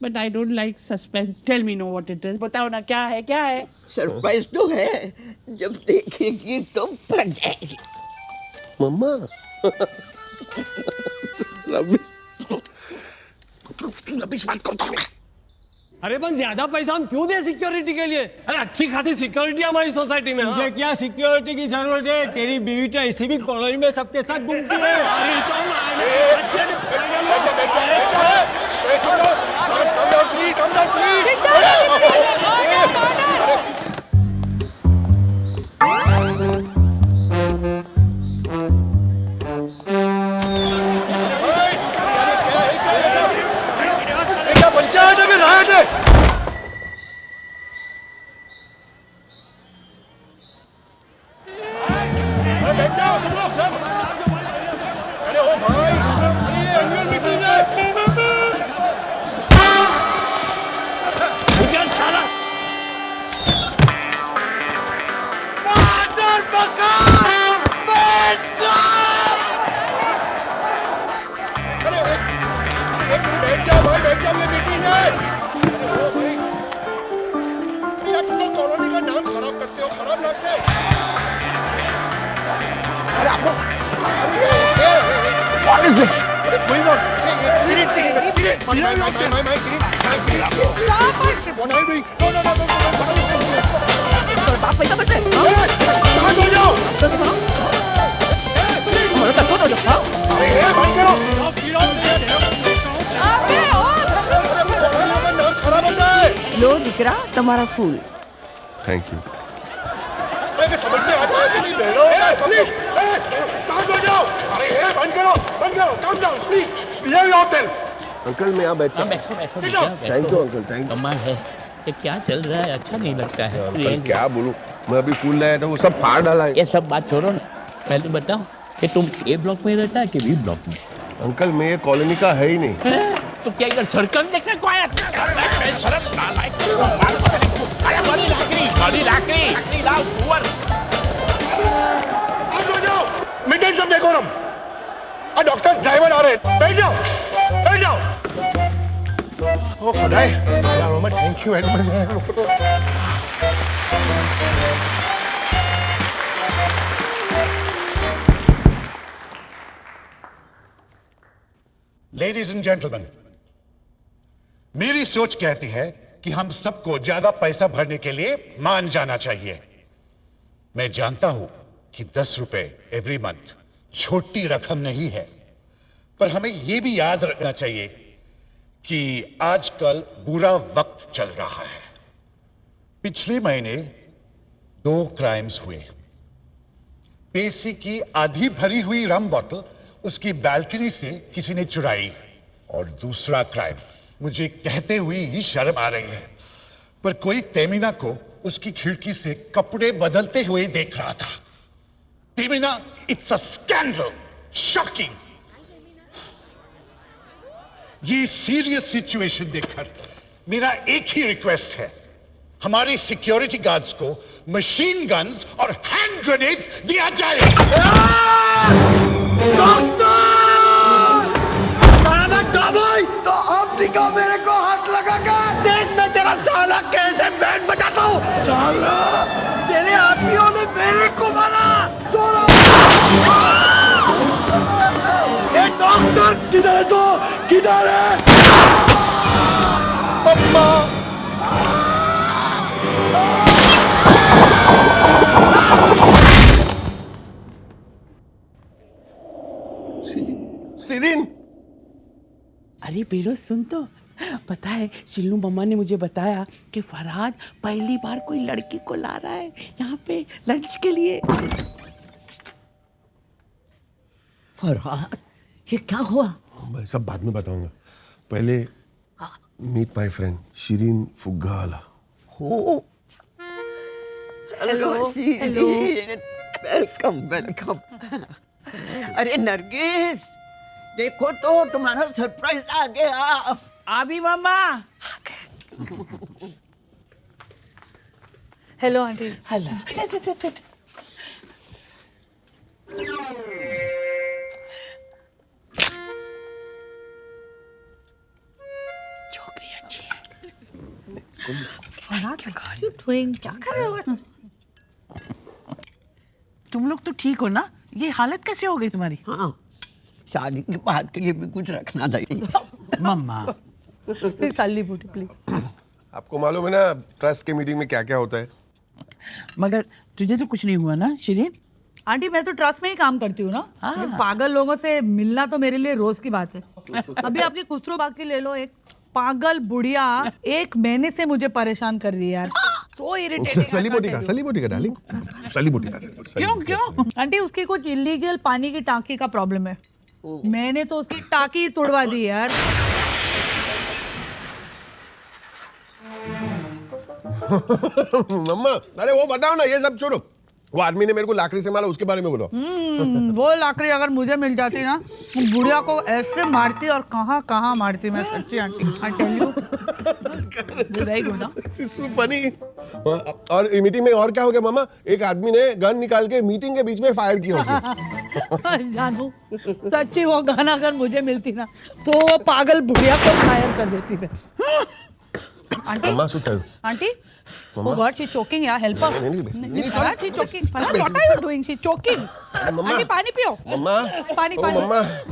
but I don't like suspense. Tell me no what it is. बताओ ना, क्या है क्या है? सरप्राइज तो है, जब देखेगी तो पड़ जाएगी। मम्मा, रबिश बात करता हूँ। अरे पर ज्यादा पैसा हम क्यों दे सिक्योरिटी के लिए? अरे अच्छी खासी सिक्योरिटी हमारी सोसाइटी में। मुझे क्या सिक्योरिटी की जरूरत है? तेरी बीवी तो इसी भी कॉलोनी में सबके साथ घूमती है। अरे तो What is this? What is going on? Sirin. What are you doing? No. बाप पैसा बचे। शांत हो जाओ। हमारा तक तो जाओ। अरे बंद करो। अबे और नाम खराब हो जाए। लो दिकरा तुम्हारा फूल। Thank you. समझ में आता है कि नहीं? लो प्लीज, शांत हो जाओ। अरे बंद Calm down, please. Behave yourself. Uncle मैं यहाँ बैठ सकता बैठो बैठो Sit down. बैठो, थैंक बैठो। You uncle, thank you. कमाल है, ये क्या चल रहा है, अच्छा नहीं लगता है। अंकल क्या बोलूं, मैं अभी फूल लाया था वो सब फाड़ डाला है। ये सब बात छोड़ो ना, पहले बताओ कि तुम ए ब्लॉक में रहता है कि बी ब्लॉक में? अंकल मैं ये कॉलोनी का है ही नहीं। तो क्या इधर सड़क देखने को आया? शर्म नालायक, मार मेरे को। अरे बड़ी लाकड़ी लाओ सुअर। आगे जाओ, मेंटेन सब डेकोरम। डॉक्टर ड्राइवर आ रहे हैं, बैठ जाओ, बैठ जाओ। ओ खुदाए, यार मैं thank you ladies and gentleman, मेरी सोच कहती है कि हम सबको ज्यादा पैसा भरने के लिए मान जाना चाहिए। मैं जानता हूं कि 10 रुपए एवरी मंथ छोटी रकम नहीं है, पर हमें यह भी याद रखना चाहिए कि आजकल बुरा वक्त चल रहा है। पिछले महीने 2 क्राइम्स हुए। पेशी की आधी भरी हुई रम बोतल उसकी बालकनी से किसी ने चुराई, और दूसरा क्राइम मुझे कहते हुए ही शर्म आ रही है, पर कोई तेमिना को उसकी खिड़की से कपड़े बदलते हुए देख रहा था। तेमिना, इट्स अ स्कैंडल, शॉकिंग। ये सीरियस सिचुएशन देखकर मेरा एक ही रिक्वेस्ट है, हमारे सिक्योरिटी गार्ड्स को मशीन गन्स और हैंड ग्रेनेड दिया जाए। तो अब दिखा मेरे को हाथ लगा कर। देख मैं तेरा साला कैसे बैंड बजाता हूँ। साला तेरे हाथियों ने मेरे को मारा। साला डॉक्टर किधर है? तो किधर है? पप्पा सीरीन, अरे बेरोज सुन तो, पता है सिल्लू मम्मा ने मुझे बताया कि फरहाद पहली बार कोई लड़की को ला रहा है यहाँ पे लंच के लिए। फरहाद, ये क्या हुआ? मैं सब बाद में बताऊंगा, पहले मीट माय फ्रेंड शिरीन फुग्गावाला। हो हेलो, हेलो, वेलकम वेलकम। अरे नरगिस, देखो तो तुम्हारा सरप्राइज आ गया। अभी मम्मा। Hello aunty. हेलो। छोकरी अच्छी है। क्या कर रहे हो? तुम लोग तो ठीक हो ना? ये हालत कैसे हो गई तुम्हारी? हाँ, शादी के बाद के लिए भी कुछ रखना चाहिए। मम्मा प्लीज साली बूटी प्लीज। आपको मालूम है ना ट्रस्ट के मीटिंग में क्या क्या होता है? मगर तुझे तो कुछ नहीं हुआ ना शिरीन? आंटी मैं तो ट्रस्ट में ही काम करती हूँ ना। ये पागल लोगों से मिलना तो मेरे लिए रोज की बात है। अभी आपकी खुसरो बाकी ले लो, एक पागल बुढ़िया 1 महीने से मुझे परेशान कर रही है यार। So irritating। सली बोटी का डार्लिंग, सली बोटी का। क्यों? आंटी उसकी कुछ इलीगल पानी की टांकी का प्रॉब्लम है। मैंने तो उसकी टांकी तोड़वा दी यार। मम्मा, अरे वो बताओ ना, ये सब छोड़ो। वो आदमी ने मेरे को लाकड़ी से मारा, उसके बारे में बोलो। वो लाकड़ी अगर मुझे मिल जाती ना, बुढ़िया को ऐसे मारती और कहाँ कहाँ मारती मैं, सच्ची aunty. I tell you, very good ना। So funny. और मीटिंग में और क्या हो गया मामा? एक आदमी ने गन निकाल के मीटिंग के बीच में फायर किया उसने। जानू, सच्ची वो गन अगर मुझे मिलती ना तो वो पागल बुढ़िया को फायर कर देती मैं। आंटी, मम्मा सुन। Aunty, oh God, she's choking, yeah, help her. Farhad, she's choking. Farhad, what are you doing? She's choking. Aunty पानी पियो। मम्मा, पानी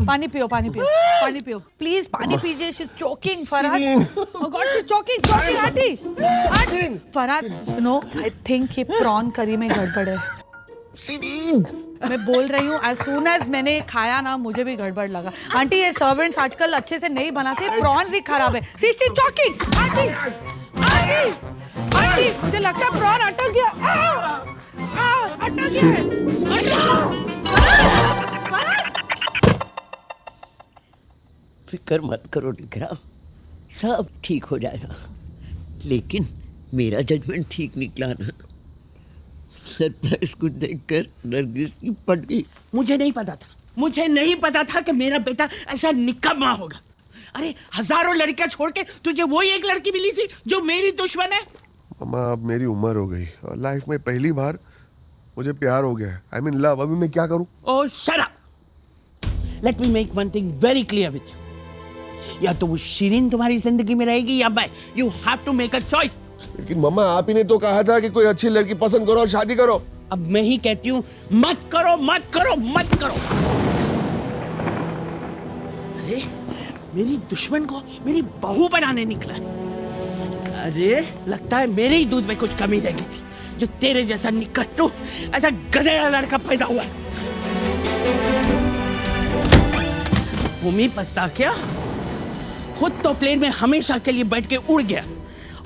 पानी पियो, पानी पियो। Please पानी पीजिए, she's choking, Farhad. Oh God, she's choking, aunty. Farhad, no, I think ये प्रॉन करी में गड़बड़ है। मैं बोल रही हूँ, as soon as मैंने खाया ना मुझे भी गड़बड़ लगा। आंटी ये सर्वेंट्स आजकल अच्छे से नहीं बनाते, प्रॉन्स भी खराब है। she's choking, aunty. मुझे लगता है प्रॉन अटक गया। अटक गया। फिक्र मत करो निकरा, सब ठीक हो जाएगा। लेकिन मेरा जजमेंट ठीक निकला ना। सरप्राइज को देखकर नरगिस की पट गई। मुझे नहीं पता था कि मेरा बेटा ऐसा निकम्मा होगा। अरे हजारों लड़कियां छोड़ के तुझे वही एक लड़की मिली थी जो मेरी दुश्मन है। मम्मा अब मेरी उम्र हो गई और लाइफ में पहली बार मुझे प्यार हो गया है। I mean love. अभी मैं क्या करूं? Oh shut up. Let me make one thing very clear with you. या तो वो शिरीन तुम्हारी जिंदगी में रहेगी या मैं। You have to make a choice. लेकिन मम्मा आप ही ने तो कहा था कि कोई अच्छी लड़की पसंद करो और शादी करो। अब मैं ही कहती हूँ मत करो मत करो मत करो। अरे मेरी दुश्मन को मेरी बहू बनाने निकला। अरे लगता है मेरे ही दूध में कुछ कमी रह गई थी जो तेरे जैसा निकट्टू ऐसा गधेड़ा लड़का पैदा हुआ। उम्मीद पछता क्या? खुद तो प्लेन में हमेशा के लिए बैठ के उड़ गया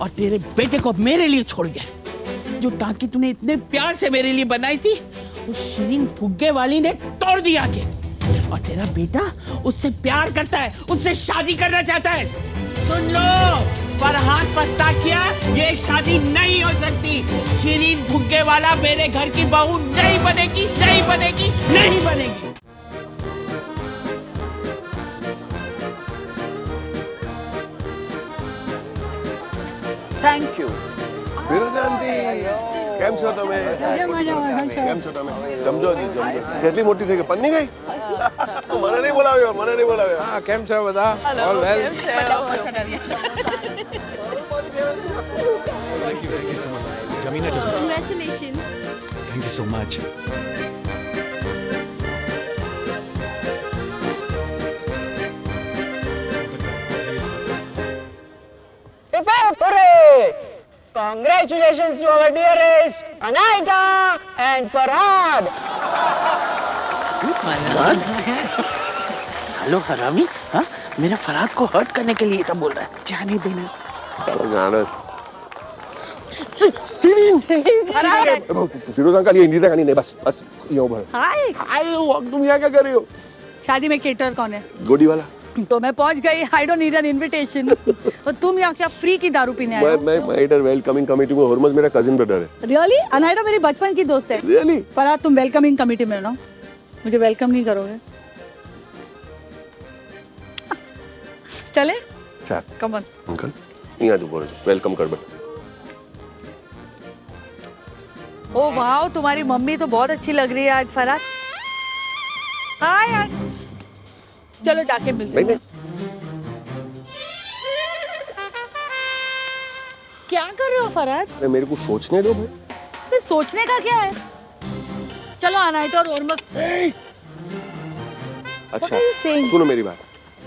और तेरे बेटे को मेरे लिए छोड़ गया। जो टांकी तूने इतने प्यार से मेरे लिए बनाई थी उस शिरीन फुग्गे वाली ने तोड़ दिया के। और तेरा बेटा उससे प्यार करता है, उससे शादी करना चाहता है। सुन लो फरहाद पछता क्या, ये शादी नहीं हो सकती। शिरीन फुग्गे वाला मेरे घर की बहू नहीं बनेगी, नहीं बनेगी, नहीं बनेगी। Thank you. વિરુજાંતી કેમ છો તમે? કેમ છો તમે? જમજો જી જમજો. કેટલી મોટી થઈ ગઈ? પન્ની ગઈ? મને નહીં બોલાવ્યો, મને નહીં બોલાવ્યો. હા કેમ છો બધા? All well. Thank you so much. Jamina ji. Congratulations. Thank you so much. Congratulations to our dearest Anaita and Farhad. सालो हरामी, हाँ? मेरा फरहाद को हर्ट करने के लिए सब बोल रहा है। जाने देना। साला गाना। सीरीन। फिरोज अंकल ये इंडिया का नहीं, बस बस ये ओवर। हाय हाय तुम यहाँ क्या कर रही हो? शादी में केटर कौन है? गोडी वाला। तो मैं पहुंच गई। I don't need an invitation. और तुम यहाँ क्या फ्री की दारू पीने आए हो? मैं माइडर वेलकमिंग कमेटी में हरमज मेरा कजिन ब्रदर है। रियली? अनाइडा मेरी बचपन की दोस्त है। रियली? पर तुम वेलकमिंग कमेटी में ना, मुझे वेलकम नहीं करोगे? चले? चल। Come on. अंकल यहाँ जो बोलो वेलकम कर बट। ओ वाह, तुम्हारी मम्मी तो बहुत अच्छी लग रही है आज फरहाद। हाँ यार, चलो जाके मिलते हैं। क्या कर रहे हो फरहाद? अरे मेरे को सोचने दो भाई। इसमें सोचने का क्या है? चलो अनाइता और ओरमस। अच्छा सुनो मेरी बात।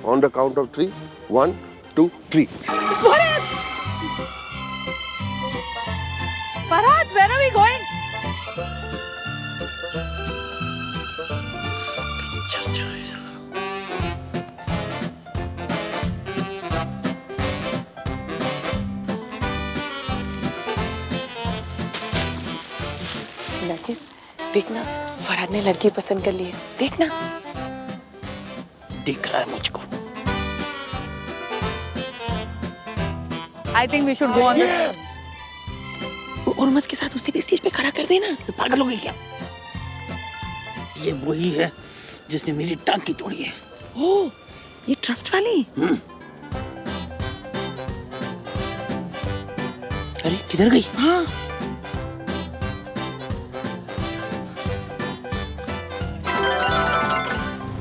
On the count of 3 1 2 3। Farhad, where are we going? Nargis, देखना फरहाद ने लड़की पसंद कर ली है। देखना। दिख रहा है मुझको। I think we should go on. ओरमस के साथ उसी भी स्टेज पे खड़ा कर देना। पागल हो गई क्या? ये वही है जिसने मेरी टांग की तोड़ी है। ओह, ये ट्रस्ट वाली। अरे किधर गई? हाँ।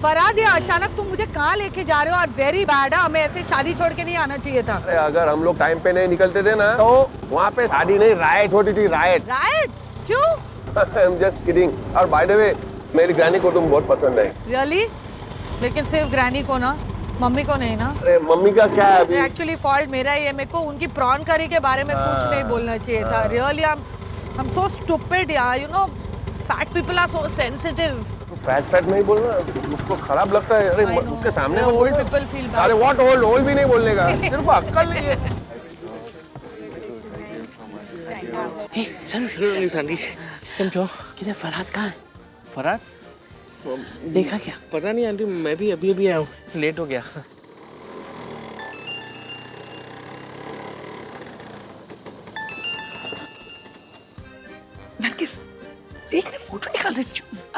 फरहाद, ये अचानक तुम मुझे कहाँ लेके जा रहे हो? और वेरी बैड है, हमें ऐसे शादी छोड़ के नहीं आना चाहिए था। अरे अगर हम लोग टाइम पे नहीं निकलते थे ना तो वहाँ पे शादी नहीं राइट होती थी। राइट? राइट? क्यों? I'm just kidding. और बाय द वे मेरी ग्रैनी को तुम बहुत पसंद है। रियली? लेकिन सिर्फ ग्रैनी को ना, मम्मी को नहीं ना। अरे मम्मी का क्या है अभी? एक्चुअली फॉल्ट मेरा ही है। मेरे को उनकी प्रॉन करी के बारे में कुछ नहीं बोलना चाहिए था। रियली I'm so stupid यार, you know, fat people are so sensitive. Fat नहीं बोलना, उसको खराब लगता है। अरे उसके सामने ओल्ड पीपल फील बैड। अरे व्हाट ओल्ड भी नहीं बोलने का, सिर्फ अक्कल नहीं है। तुम जो किधर फरहाद कहाँ है? फरहाद? देखा क्या? पता नहीं आंटी, मैं भी अभी आया हूँ, लेट हो गया।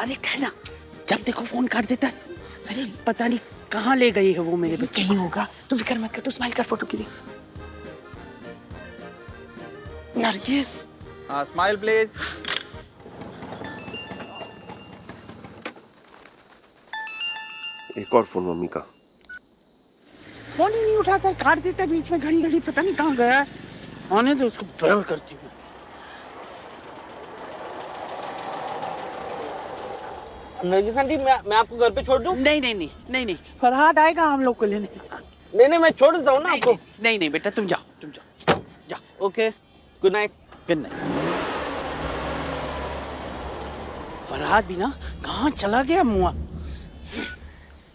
अरे ठहरा, जब देखो फोन काट देता है। अरे पता नहीं कहाँ ले गई है वो मेरे बच्चे। कहीं होगा, तू फिक्र मत कर, तू स्माइल कर फोटो के लिए। Nargis, smile please. एक और फोन मम्मी का। फोन ही नहीं उठाता है, काट देता है बीच में, घड़ी घड़ी पता नहीं कहाँ गया है। आने दो उसको, बराबर करती हूँ। नरगिस आंटी, मैं आपको घर पे छोड़ दूं? नहीं, फरहाद आएगा हम लोग को लेने। नहीं, मैं छोड़ देता हूँ ना आपको। नहीं बेटा, तुम जाओ। Okay, good night. Good night. Farhad भी ना कहाँ चला गया मुआ।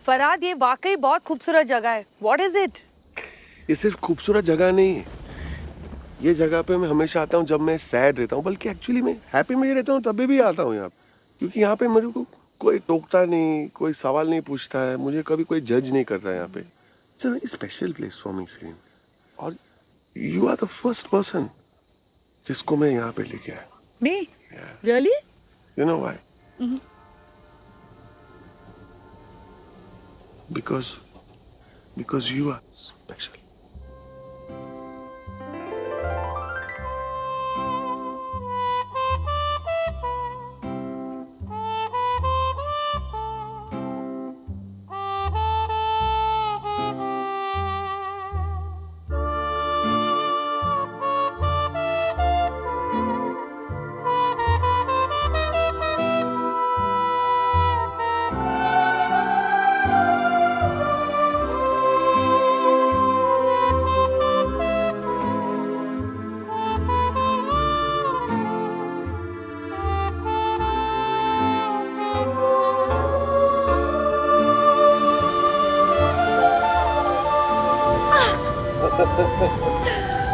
फरहाद, ये वाकई बहुत खूबसूरत जगह है। What is it? ये सिर्फ खूबसूरत जगह नहीं है, ये जगह पे मैं हमेशा आता हूँ जब मैं सैड रहता हूँ, बल्कि एक्चुअली मैं हैप्पी में ही रहता हूँ तभी भी आता हूँ यहाँ पे, क्योंकि यहाँ पे मेरे को कोई टोकता नहीं, कोई सवाल नहीं पूछता है, मुझे कभी कोई जज नहीं कर रहा है यहाँ पे। It's a very special place for me Shirin, और you are the first person जिसको मैं यहाँ पे लेके आया। Me? Really? You know why? Because you are special.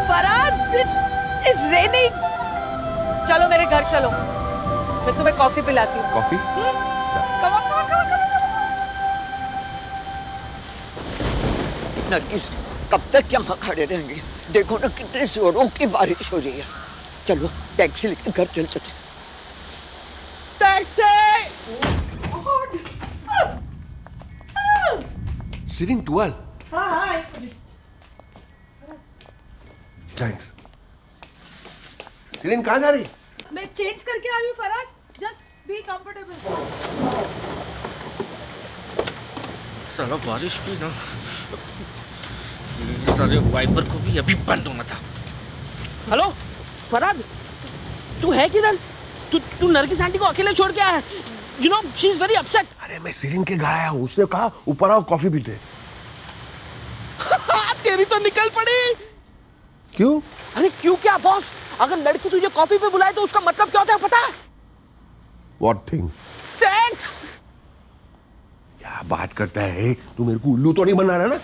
Farhad, it's raining. चलो मेरे घर चलो, मैं तुम्हें कॉफी पिलाती हूँ। कॉफी? Come on. नरगिस, कब तक यहाँ खड़े रहेंगे? देखो ना कितने जोरों की बारिश हो रही है। चलो टैक्सी लेके घर चल चलते। सीरीन, टुअल। हाय। थैंक्स। सीरीन कहाँ जा रही? मैं चेंज करके आ रही हूँ फरहाद, जस्ट बी कंफर्टेबल। सारा बारिश भी ना, सारे वाइपर को भी अभी बंद होना था। हेलो फरहाद, तू है किधर? तू नरगिस आंटी को अकेले छोड़ के आया है। You know she is very upset. अरे मैं सीरीन के घर आया हूँ, उसने कहा ऊपर आओ कॉफी पीते। तेरी तो निकल पड़ी। क्यों? अरे क्यों क्या बॉस, अगर लड़की तुझे कॉफी पे बुलाए तो उसका मतलब क्या होता है पता है? What thing? सेक्स। क्या बात करता है? तू मेरे को उल्लू तो नहीं बना रहा ना?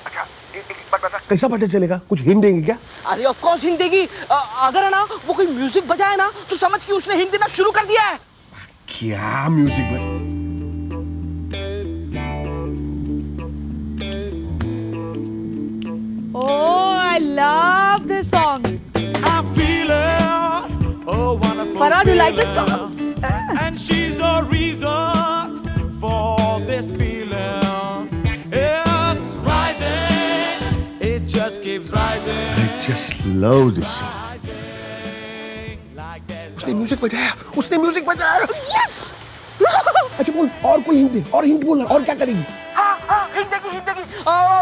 अच्छा, एक बात बता, कैसा पता चलेगा? कुछ हिंट देंगे क्या? अरे ऑफ कोर्स हिंट देगी। अगर है ना वो कोई म्यूजिक बजाए ना तो समझ कि उसने हिंट देना शुरू कर दिया है। क्या म्यूजिक बजा? Oh, I love this song. I'm feeling a wonderful Farhad, you like this song? And she's the reason for this feeling. It's rising, it just keeps rising. I just love this song. उसने music बजाया, उसने music बजाया। Yes! अच्छा बोल, और कोई hint दे, और hint बोलना, और क्या करेगी? हाँ हिंट देगी।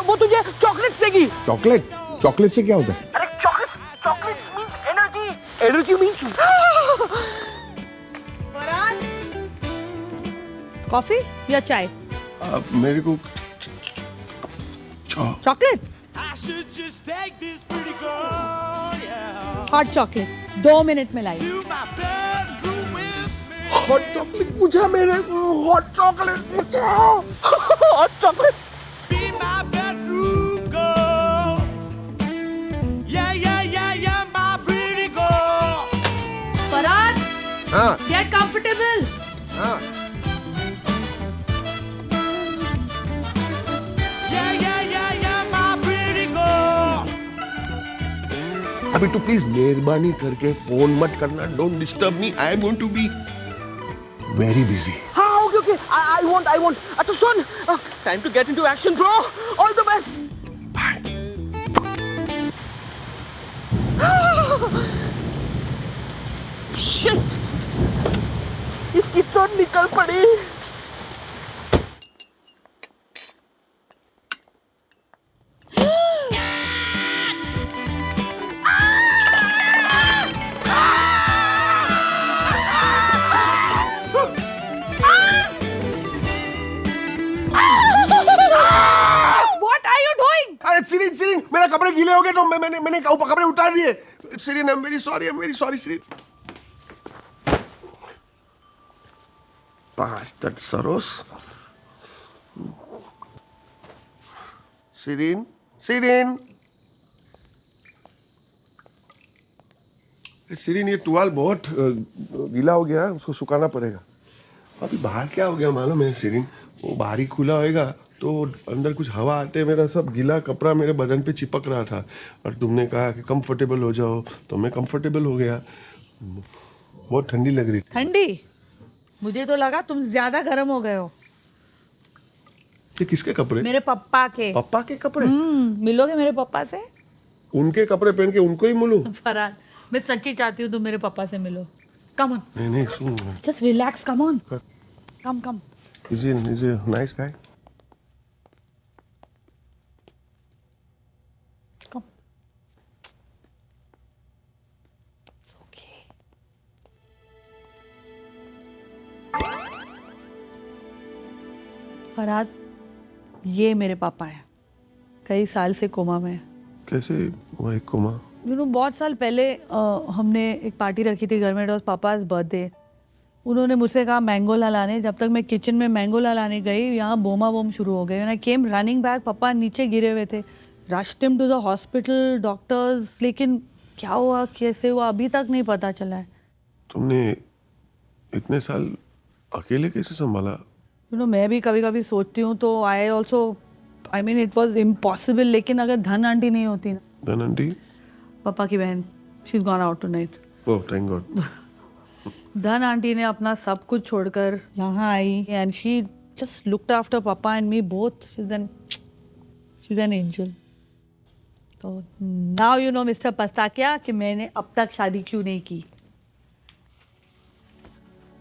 वो तुझे चॉकलेट्स देगी। चॉकलेट? चॉकलेट से क्या होता है? अरे chocolate means energy means. Farhad, coffee या चाय? मेरे को chocolate? I should just take this pretty girl, yeah. Hot chocolate 2 minute में लाई। To my bedroom with me. Hot chocolate पूछा मेरे को, हॉट चॉकलेट पूछा। Hot chocolate. Be my bedroom girl. Yeah, my pretty girl. Farhad, हाँ। get comfortable. हाँ। Yeah, my pretty girl. अभी तो please मेहरबानी करके फोन मत करना। Don't disturb me, I am going to be very busy. हाँ ओके ओके आई वांट अच्छा सुन time to get into action bro all the best shit इसकी तो निकल पड़ी सीरीन मेरे कपड़े गीले हो गए तो मैंने कपड़े उतार दिए। Sireen I am very sorry Sireen. Bastard Saros. Sireen ये टुवाल बहुत गीला हो गया, उसको सुखाना पड़ेगा। अभी बाहर क्या हो गया मालूम है सीरीन, वो बाहर ही खुला होएगा तो अंदर कुछ हवा आते मेरा सब गीला कपड़ा मेरे बदन पे चिपक रहा था और तुमने कहा कि कंफर्टेबल हो जाओ तो मैं कंफर्टेबल हो गया। बहुत ठंडी लग रही थी। ठंडी? मुझे तो लगा तुम ज्यादा गर्म हो गए हो। ये किसके कपड़े? मेरे पापा के। पापा के कपड़े? मिलोगे मेरे पापा से? उनके कपड़े पहन के उनको ही मिलूं? फरहाद मैं सच्ची चाहती हूँ तुम मेरे पापा से मिलो। Come on. नहीं सुन। Just relax, come on. Come. Is he a nice guy? Come. Farhad ये मेरे पापा हैं, कई साल से कोमा में। कैसे हुआ एक कोमा? बहुत साल पहले हमने एक पार्टी रखी थी घर में, इट वाज पापा's बर्थडे। उन्होंने मुझसे कहा मैंगो ला लाने। जब तक मैं किचन में मैंगो ला लाने गई यहाँ बोमा बोम शुरू हो गए। आई केम रनिंग बैक, पापा नीचे गिरे हुए थे। Rushed him to the hospital, doctors, लेकिन क्या हुआ कैसे हुआ अभी तक नहीं पता चला है। तुमने इतने साल अकेले कैसे संभाला? मैं भी कभी कभी सोचती हूँ तो I mean it was impossible. लेकिन अगर धन आंटी नहीं होती ना। धन आंटी? पापा की बहन, she is gone out tonight. Oh thank God. Dhan aunty ने अपना सब कुछ छोड़कर यहाँ आई and she just looked after पापा and me both. She is an angel. तो now you know mister Pastakia कि मैंने अब तक शादी क्यों नहीं की।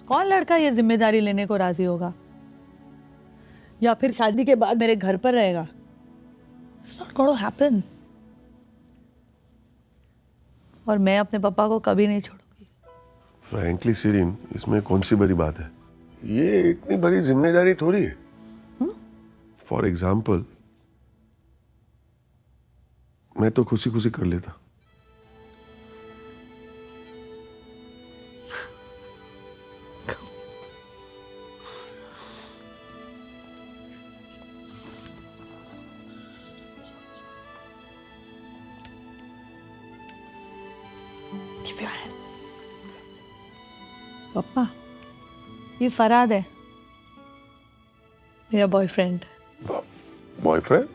कौन लड़का ये जिम्मेदारी लेने को राजी होगा या फिर शादी के बाद मेरे घर पर रहेगा? It's not going to happen. और मैं अपने पापा को कभी नहीं छोड़ूंगी। फ्रैंकली सीरीन, इसमें कौन सी बड़ी बात है? ये इतनी बड़ी जिम्मेदारी थोड़ी है। फॉर एग्जाम्पल मैं तो खुशी खुशी कर लेता। पापा ये फरहाद है, मेरा बॉयफ्रेंड। बॉयफ्रेंड?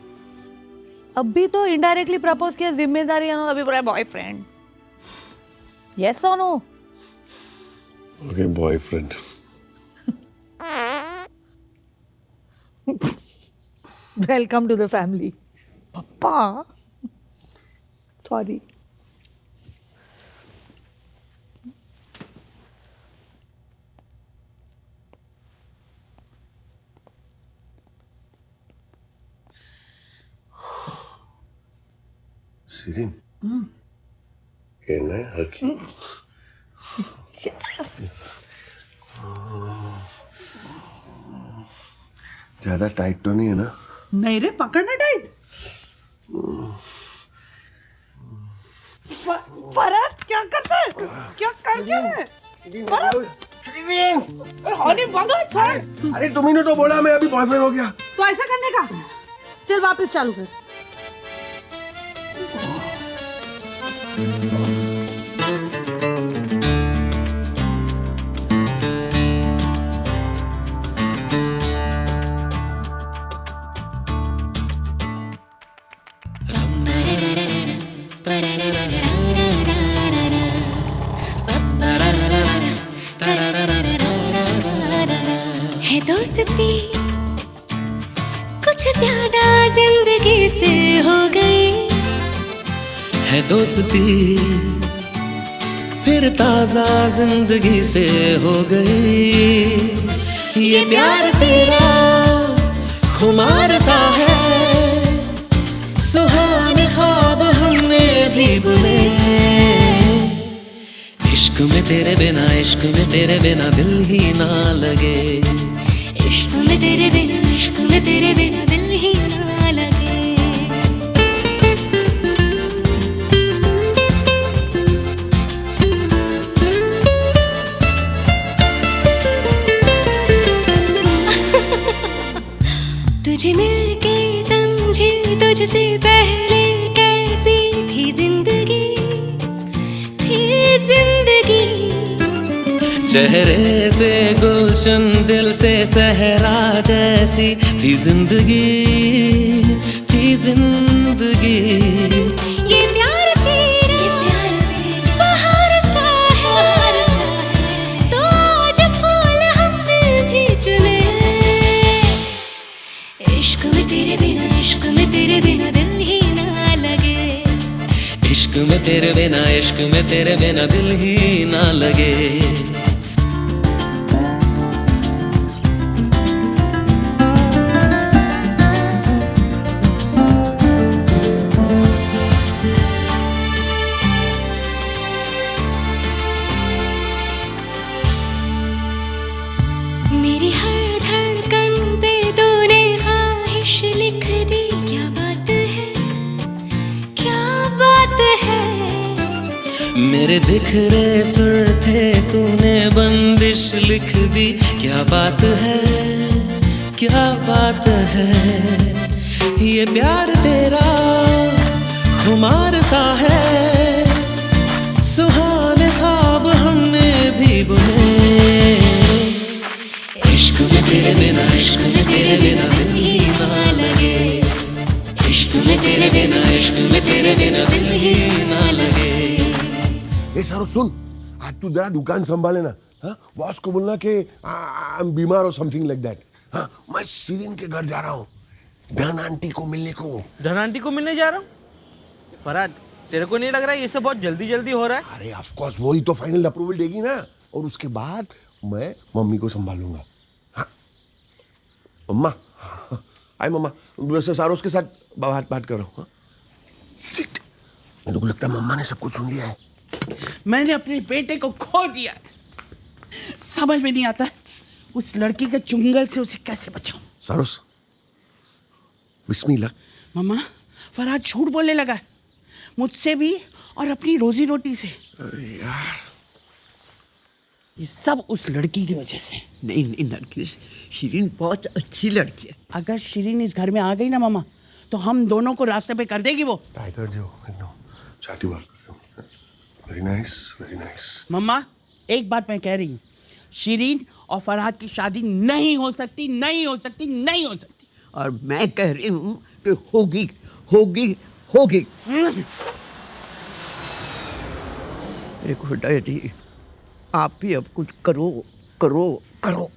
अभी तो इनडायरेक्टली प्रपोज किया, जिम्मेदारी है ना, अभी पूरा बॉयफ्रेंड। यस और no? Okay boyfriend. Welcome to the family. पापा सॉरी। सीरीन कहना है हकी। ज्यादा टाइट तो नहीं है ना? नहीं रे, पकड़ना टाइट। फरहाद क्या करता है? क्या कर रहा है? अरे तुमने तो बोला मैं अभी बॉयफ्रेंड हो गया। तो ऐसा करने का? चल वापस चालू कर। है दोस्ती फिर ताजा जिंदगी से हो गई। ये प्यार तेरा खुमार सा है, सुहाने ख्वाब हमने भी बुने। इश्क में तेरे बिना, इश्क में तेरे बिना दिल ही ना लगे। इश्क में तेरे बिना, इश्क में तेरे बिना दिल ही ना लगे। तुझे मिलके समझी तुझसे पहले कैसी थी जिंदगी, थी जिंदगी। चेहरे से गुलशन दिल से सहरा जैसी थी जिंदगी, थी जिंदगी। ये प्यार तेरा बहार सा है, तो आज फूल हमने भी चुने। इश्क में तेरे बिना, इश्क में तेरे बिना दिल ही ना लगे। इश्क में तेरे बिना, इश्क में तेरे बिना दिल ही ना लगे। मेरी हर धड़कन पे तूने ख्वाहिश लिख दी। क्या बात है, क्या बात है। मेरे बिखरे सुर थे तूने बंदिश लिख दी। क्या बात है, क्या बात है। ये प्यार तेरा खुमार सा है, सुहाने ख्वाब हमने भी बुने। इश्क में तेरे बिना, इश्क में तेरे बिना दिल ही ना लगे। इश्क में तेरे बिना, इश्क में तेरे बिना दिल ही ना लगे। ए सारो सुन, आज तू जरा दुकान संभाले ना। हाँ, बॉस को बोलना कि आई एम बीमार और समथिंग लाइक दैट। हाँ, मैं सीरीन के घर जा रहा हूँ धन आंटी को मिलने को। धन आंटी को मिलने जा रहा हूँ? फरहाद, तेरे को नहीं लग रहा है ये सब बहुत जल्दी जल्दी हो रहा है? अरे ऑफ कोर्स वही तो फाइनल अप्रूवल देगी ना, और उसके बाद मैं मम्मी को संभालूंगा। हाँ मम्मा, आई मम्मा, वैसे सारों के साथ बात कर रहा हूँ। सिट, मेरे को लगता है मम्मा ने सब कुछ सुन लिया है। मैंने अपने बेटे को खो दिया। समझ में नहीं आता उस लड़की के चुंगल से उसे कैसे बचाऊं। सारोस, बिस्मिल्लाह। मम्मा, फरहाद झूठ बोलने लगा है मुझसे भी और अपनी रोजी रोटी से। यार, ये सब उस लड़की की वजह से। नहीं नहीं नरगिस, शिरीन बहुत अच्छी लड़की है। अगर शिरीन इस घर में आ गई ना मम्मा, तो हम दोनों को रास्ते पे कर देगी वो। टाइगर जो एकदम चाटी बात कर रहे हो। Very nice, very nice. मम्मा, एक बात मैं कह रही हूँ, शिरीन और फरहाद की शादी नहीं हो सकती, नहीं हो सकती, नहीं हो सकती। और मैं कह रही हूँ कि होगी, होगी, होगी। देखो डैडी, आप भी अब कुछ करो, करो, करो।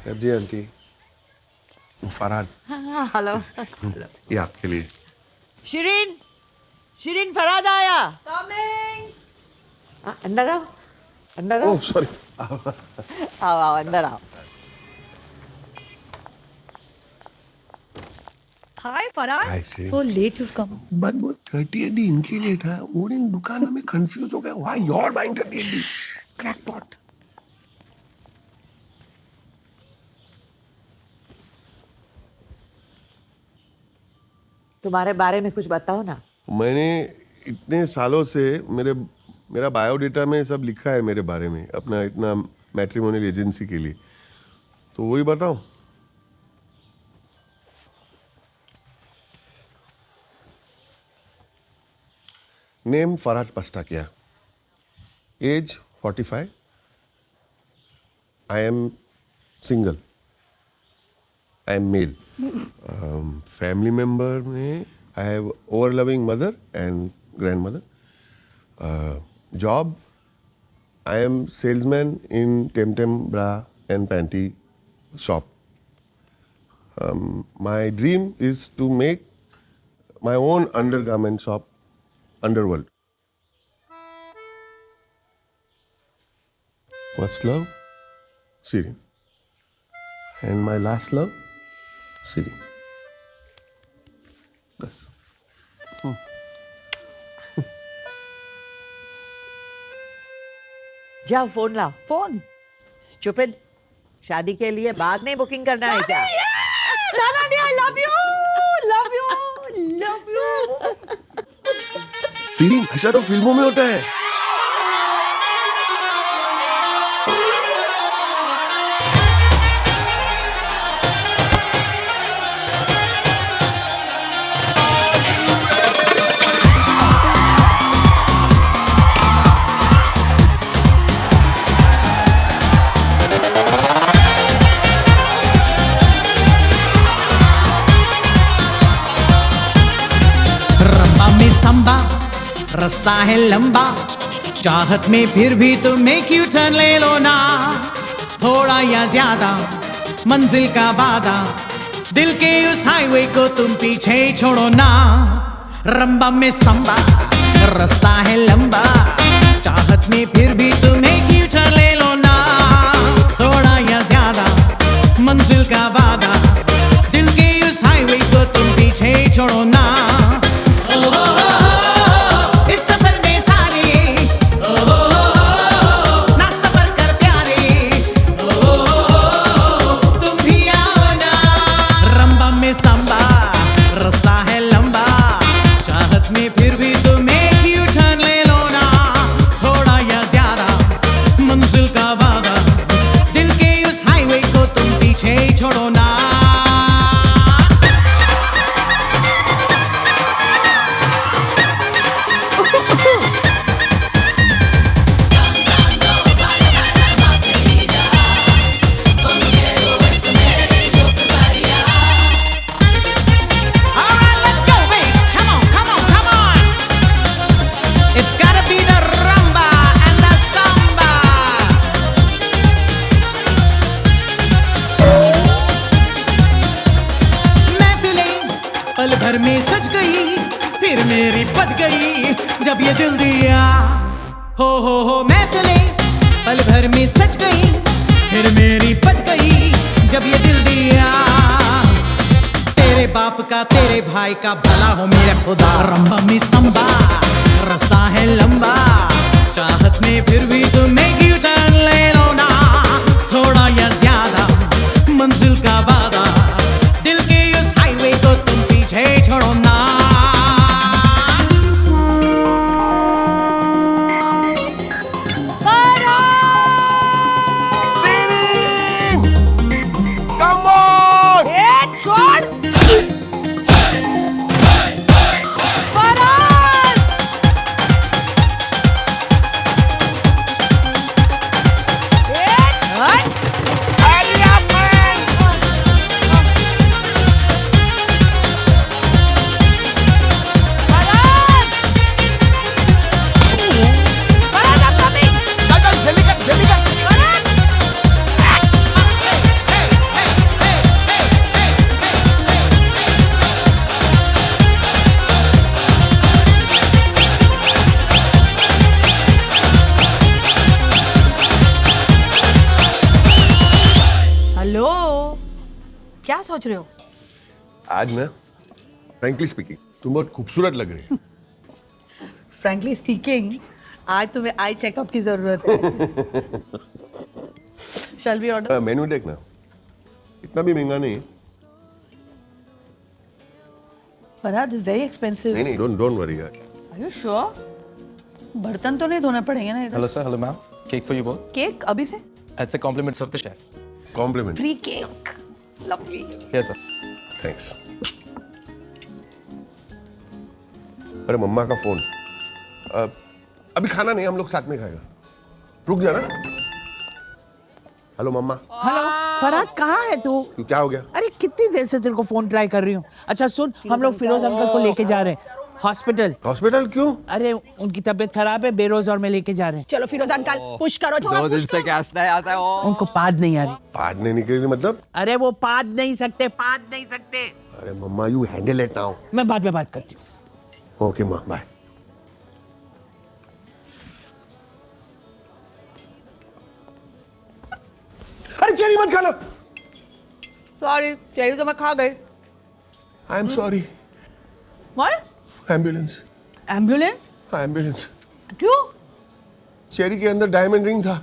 सब्जी आंटी, फरहाद, हेलो। ये आपके लिए। शिरीन, शिरीन फरहाद आया। अंदर आओ, अंदर आओ। Oh sorry. आओ आओ अंदर आओ। Hi, Farhad. Hi, Shirin. So late you've come. But वो 30 इनके लिए था, वो इन दुकान में कंफ्यूज हो गया। Why you are buying 30 crackpot. तुम्हारे बारे में कुछ बताओ ना। मैंने इतने सालों से मेरा बायोडेटा में सब लिखा है मेरे बारे में, अपना इतना मैट्रिमोनियल एजेंसी के लिए, तो वही बताओ। Name Farhad Pastakia, age 45, I am single, I am male. Family member में I have over loving mother and grandmother. Job I am salesman in Temtem Bra and Panty shop. My dream is to make my own undergarment shop, Underworld. First love, Siri. And my last love, Siri. बस. जाओ phone लाओ. Phone? Stupid. शादी के लिए बाद में booking करना है क्या? I love you, love you, love you. सीरी, ऐसा तो फिल्मों में होता है. संबा रास्ता है लंबा, चाहत में फिर भी तुम एक यू टर्न ले लो ना, थोड़ा या ज्यादा मंजिल का वादा, दिल के उस हाईवे को तुम पीछे छोड़ो ना. रंबा में संबा रास्ता है लंबा, चाहत में फिर भी तुम एक यू टर्न ले लो ना, थोड़ा या ज्यादा मंजिल का वादा, दिल के उस हाईवे को तुम पीछे छोड़ो ना. इस सफर में सारे ना सफर कर प्यारे, तुम भी आओ ना. रंबा में संबा रास्ता है लंबा, चाहत में फिर भी तुम एक यू टर्न ले लो ना, थोड़ा या ज्यादा मंजिल का वादा, दिल के उस हाईवे को तुम पीछे छोड़ो ना. पल भर में सज गई, फिर मेरी बज गई जब ये दिल दिया. हो महफिलें पल भर में सज गई, फिर मेरी बज गई जब ये दिल दिया. तेरे बाप का तेरे भाई का भला हो मेरा खुदा. रंबा में संबा रास्ता है लंबा, चाहत में फिर भी तुम एक यू टर्न ले लो ना, थोड़ा या ज्यादा मंजिल का वादा, दिल के उस हाईवे को तुम पीछे छोड़ो ना. Come on! छोड़. हेलो, क्या सोच रहे हो? आज ना फ्रैंकली स्पीकिंग तुम बहुत खूबसूरत लग रही हो. फ्रैंकली स्पीकिंग आज तुम्हें आई चेकअप की जरूरत है. Shall we order? मेन्यू देखना, इतना भी महंगा नहीं. Farhad is very expensive. नहीं डोंट वरी यार. Are you sure? बर्तन तो नहीं धोने पड़ेंगे ना इधर? Hello sir, hello ma'am. Cake for you both. Cake अभी से? That's a compliments of the chef. Compliment. Free cake. Lovely. Yes sir. Thanks. अरे मम्मा का फोन. अभी खाना नहीं, हम लोग साथ में खाएगा. रुक जा ना. हेलो मम्मा. हेलो फरहाद, कहाँ है तू? क्या हो गया? अरे कितनी देर से तेरे को फोन ट्राई कर रही हूँ. अच्छा सुन, हम लोग फिरोज अंकल को लेके जा रहे हैं. हॉस्पिटल। हॉस्पिटल क्यों? अरे उनकी तबीयत खराब है, बेरोज और में लेके जा रहे हैं। चलो फिरोज अंकल पुश करो, थोड़ा 2 दिन push से करो। गैस नहीं आता है वो। उनको पाद नहीं आ रही। पादने निकले मतलब? अरे वो पाद नहीं सकते, पाद नहीं सकते। अरे मम्मा यू हैंडल इट नाउ। मैं बाद में बात करती हूँ। ओके माँ, बाय। अरे चेरी मत खाना। सॉरी, चेरी तो मैं खा गई। आई am sorry. What? Ambulance. Ambulance? Ambulance. क्यों? चेरी के अंदर डायमंड रिंग था।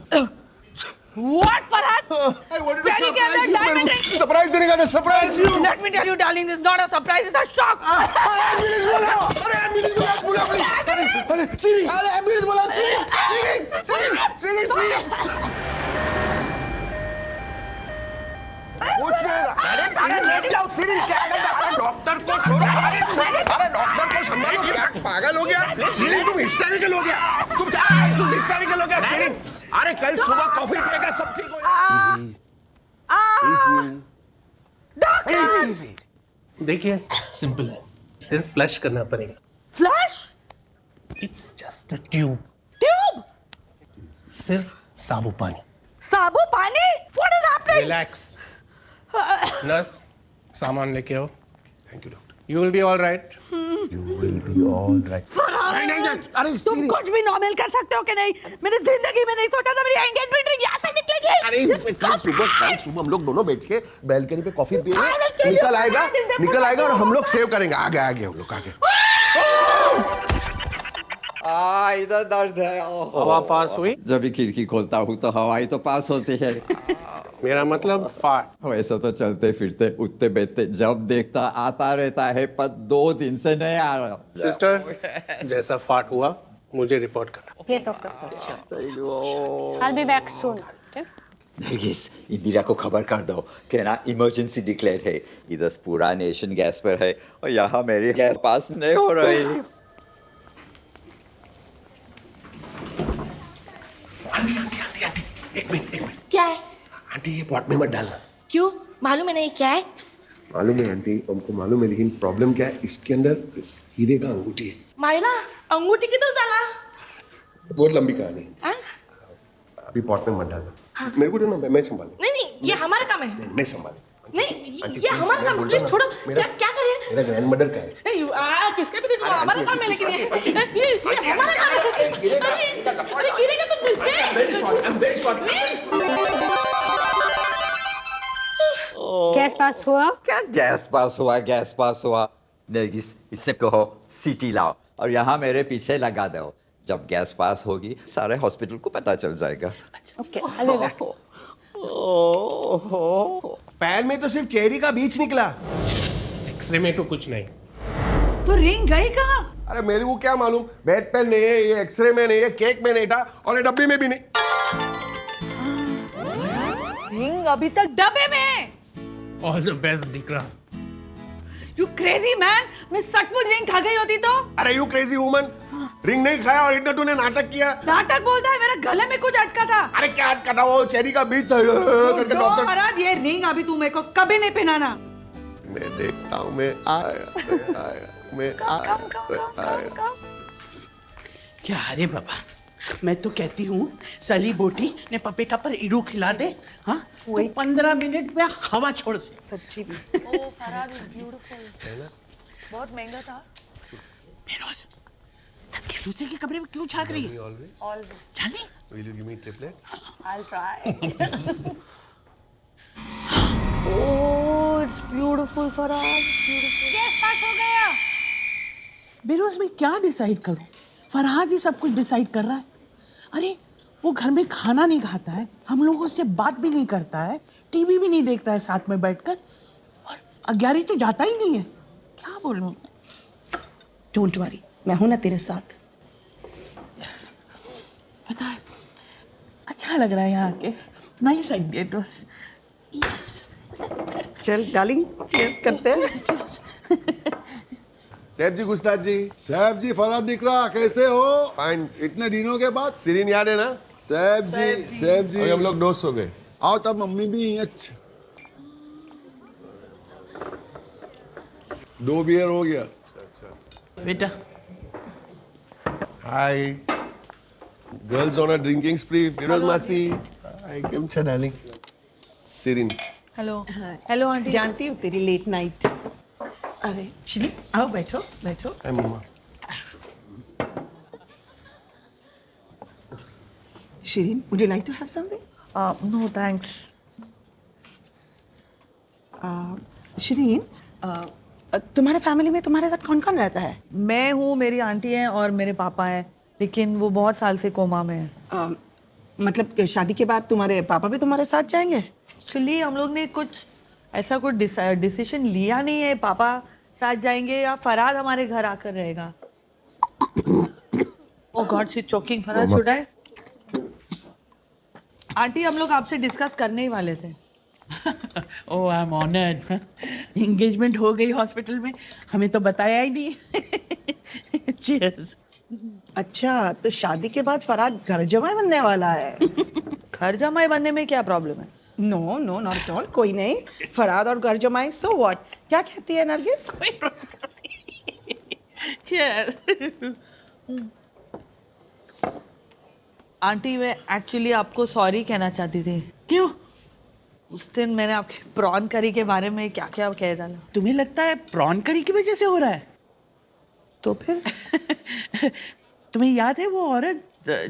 What, Farhad? Cheri के अंदर diamond ring? सरप्राइज देने का था, surprise you. Let me tell you, darling, this is not a surprise, it's a shock. Ambulance बुलाओ। अरे एम्बुलेंस बुलाओ प्लीज। अरे सीरी। अरे एम्बुलेंस बुलाओ सीरी। सीरी, सीरी, सीरी प्लीज। कुछ नहीं। अरे लेट जाओ सीरी, क्या करना? अरे डॉक्टर को छोड़ो। अरे डॉक्टर को संभालो, क्या पागल हो गया? सीरी तुम हिस्टेरिकल हो गया। तुम हिस्टेरिकल हो गया सीरी। अरे कल सुबह कॉफी पिएगा सब ठीक हो जाएगा। देखिए सिंपल है, सिर्फ फ्लश करना पड़ेगा। Flush? It's just a tube. Tube? सिर्फ साबु पानी। साबु पानी? What is happening? Relax. Nurse सामान लेके आओ। Thank you doctor. You will be all right. You will be all right. अरे तुम कुछ भी नॉर्मल कर सकते हो कि नहीं? मैंने जिंदगी में नहीं सोचा था मेरी एंगेजमेंट रिंग यहाँ से निकलेगी। अरे कल सुबह हम लोग दोनों बैठ के बैल्कनी पे कॉफी पिएंगे, निकल आएगा और हम लोग सेव करेंगे। आगे हम लोग आगे। इधर दर्द है। हवा पास हुई? जब भी खिड़की खोलता हूँ तो हवाई तो पास होती है। मेरा मतलब फाट। वैसे तो चलते फिरते उठते बैठते जब देखता आता रहता है, पर 2 दिन से नहीं आ रहा। सिस्टर जैसा फाट हुआ मुझे रिपोर्ट करना। Yes, doctor. I'll be back soon. Okay? Nargis, Indira को खबर कर दो कि ना इमरजेंसी डिक्लेयर है। इधर पूरा नेशन गैस पर है और यहाँ मेरी गैस पास नहीं हो रही। एक मिनट। क्या है? आंटी ये पॉट में मत डालना। क्यों? मालूम है नहीं क्या है? मालूम है आंटी, हमको मालूम है, लेकिन प्रॉब्लम क्या है, इसके अंदर हीरे का अंगूठी है। मायना अंगूठी किधर डाला? बहुत लंबी कहानी है। हाँ? अभी पॉट में मत डालना। मेरे को ना, मैं संभालू। नहीं, ये हमारा काम है। मैं संभालू। नहीं, ये हमारा काम है। प्लीज छोड़ो। क्या कर रही है? मेरा ग्रैंडमदर का है। किसका भी दे दो, हमारा काम है। लेकिन ये हमारा काम है। अरे गिरेगा तो गैस पास हुआ? क्या गैस पास हुआ? नरगिस, इससे कहो सीटी लाओ और यहाँ मेरे पीछे लगा दो। जब गैस पास होगी सारे हॉस्पिटल को पता चल जाएगा। Okay, I'll be back. पैर में तो सिर्फ चेरी का बीच निकला। एक्सरे में तो कुछ नहीं। तो रिंग गई कहाँ? अरे मेरे को क्या मालूम, बेड पे नहीं है, ये एक्सरे में नहीं है, केक में नहीं था और ये डब्बी में भी नहीं। रिंग अभी तक डब्बे में। ऑल द बेस्ट दिकरा। You crazy man? मैं सचमुच रिंग खा गई होती तो? अरे यू क्रेजी वुमन, रिंग नहीं खाया और इतना तूने नाटक किया। नाटक बोलता है, मेरे गले में कुछ अटका था। अरे क्या अटका था? वो चेरी का बीच था करके डॉक्टर। महाराज ये रिंग अभी तू मेरे को कभी नहीं पहनाना। मैं देखता हूँ, मैं आया। क्या अरे बाबा, मैं तो कहती हूँ सली बोटी ने पपेटा पर इडू खिला दे। हाँ, वही 15 मिनट में हवा छोड़ से। सच्ची भी। ओह फरहाद इज ब्यूटीफुल। बहुत महंगा था। बेरोज, दूसरे के कमरे में क्यों झांक रही है? Always. जानी? Will you give me triplets? I'll try. Oh, it's beautiful Farhad, beautiful. Gas pass हो गया। बेरोज मैं क्या डिसाइड करूं? फरहाद ही सब कुछ डिसाइड कर रहा है। अरे वो घर में खाना नहीं खाता है, हम लोगों से बात भी नहीं करता है, टीवी भी नहीं देखता है साथ में बैठकर, और 11 तो जाता ही नहीं है। क्या बोलूं? डोंट वरी, मैं हूं ना तेरे साथ। पता है अच्छा लग रहा है यहाँ आके। Nice idea toss. यस चल डार्लिंग, चीयर्स करते हैं। सैफ जी, गुस्ताद जी। सैफ जी, फरहाद दिख रहा, कैसे हो? फाइन। इतने दिनों के बाद। सीरीन याद है ना? सैफ जी। अभी हम लोग दोस्त हो गए। आओ तब मम्मी भी। अच्छा 2 बियर हो गया। बेटा Hi. Girls on a drinking spree. Firoz Masi. Hi, Kim Chanani. Sirin. Hello hello aunty. जानती हूँ तेरी लेट नाइट। अरे चिली आओ बैठो बैठो। Hi, Mama. Shirin, would you like to have something? No thanks. Shirin, तुम्हारे फैमिली में तुम्हारे साथ कौन कौन रहता है? मैं हूँ, मेरी आंटी हैं और मेरे पापा हैं, लेकिन वो बहुत साल से कोमा में हैं। मतलब कि शादी के बाद तुम्हारे पापा भी तुम्हारे साथ जाएंगे? एक्चुअली हम लोग ने कुछ ऐसा कोई डिसीजन लिया नहीं है, पापा साथ जाएंगे या फरहाद हमारे घर आकर रहेगा। Oh God she choking. Farhad should I? Aunty हम लोग आपसे डिस्कस करने ही वाले थे। Oh I am honoured. Engagement हो गई हॉस्पिटल में, हमें तो बताया ही नहीं। चीयर्स। अच्छा तो शादी के बाद फरहाद घर जमाई बनने वाला है। घर जमाई बनने में क्या प्रॉब्लम है? No no not at all, कोई नहीं। फरहाद और घर जमाई सो व्हाट? क्या कहती है नरगिस? चीयर्स। आंटी मैं एक्चुअली आपको सॉरी कहना चाहती थी। क्यों? उस दिन मैंने आपके प्रॉन करी के बारे में क्या क्या कह डाला। तुम्हें लगता है प्रॉन करी की वजह से हो रहा है? तो फिर तुम्हें याद है वो औरत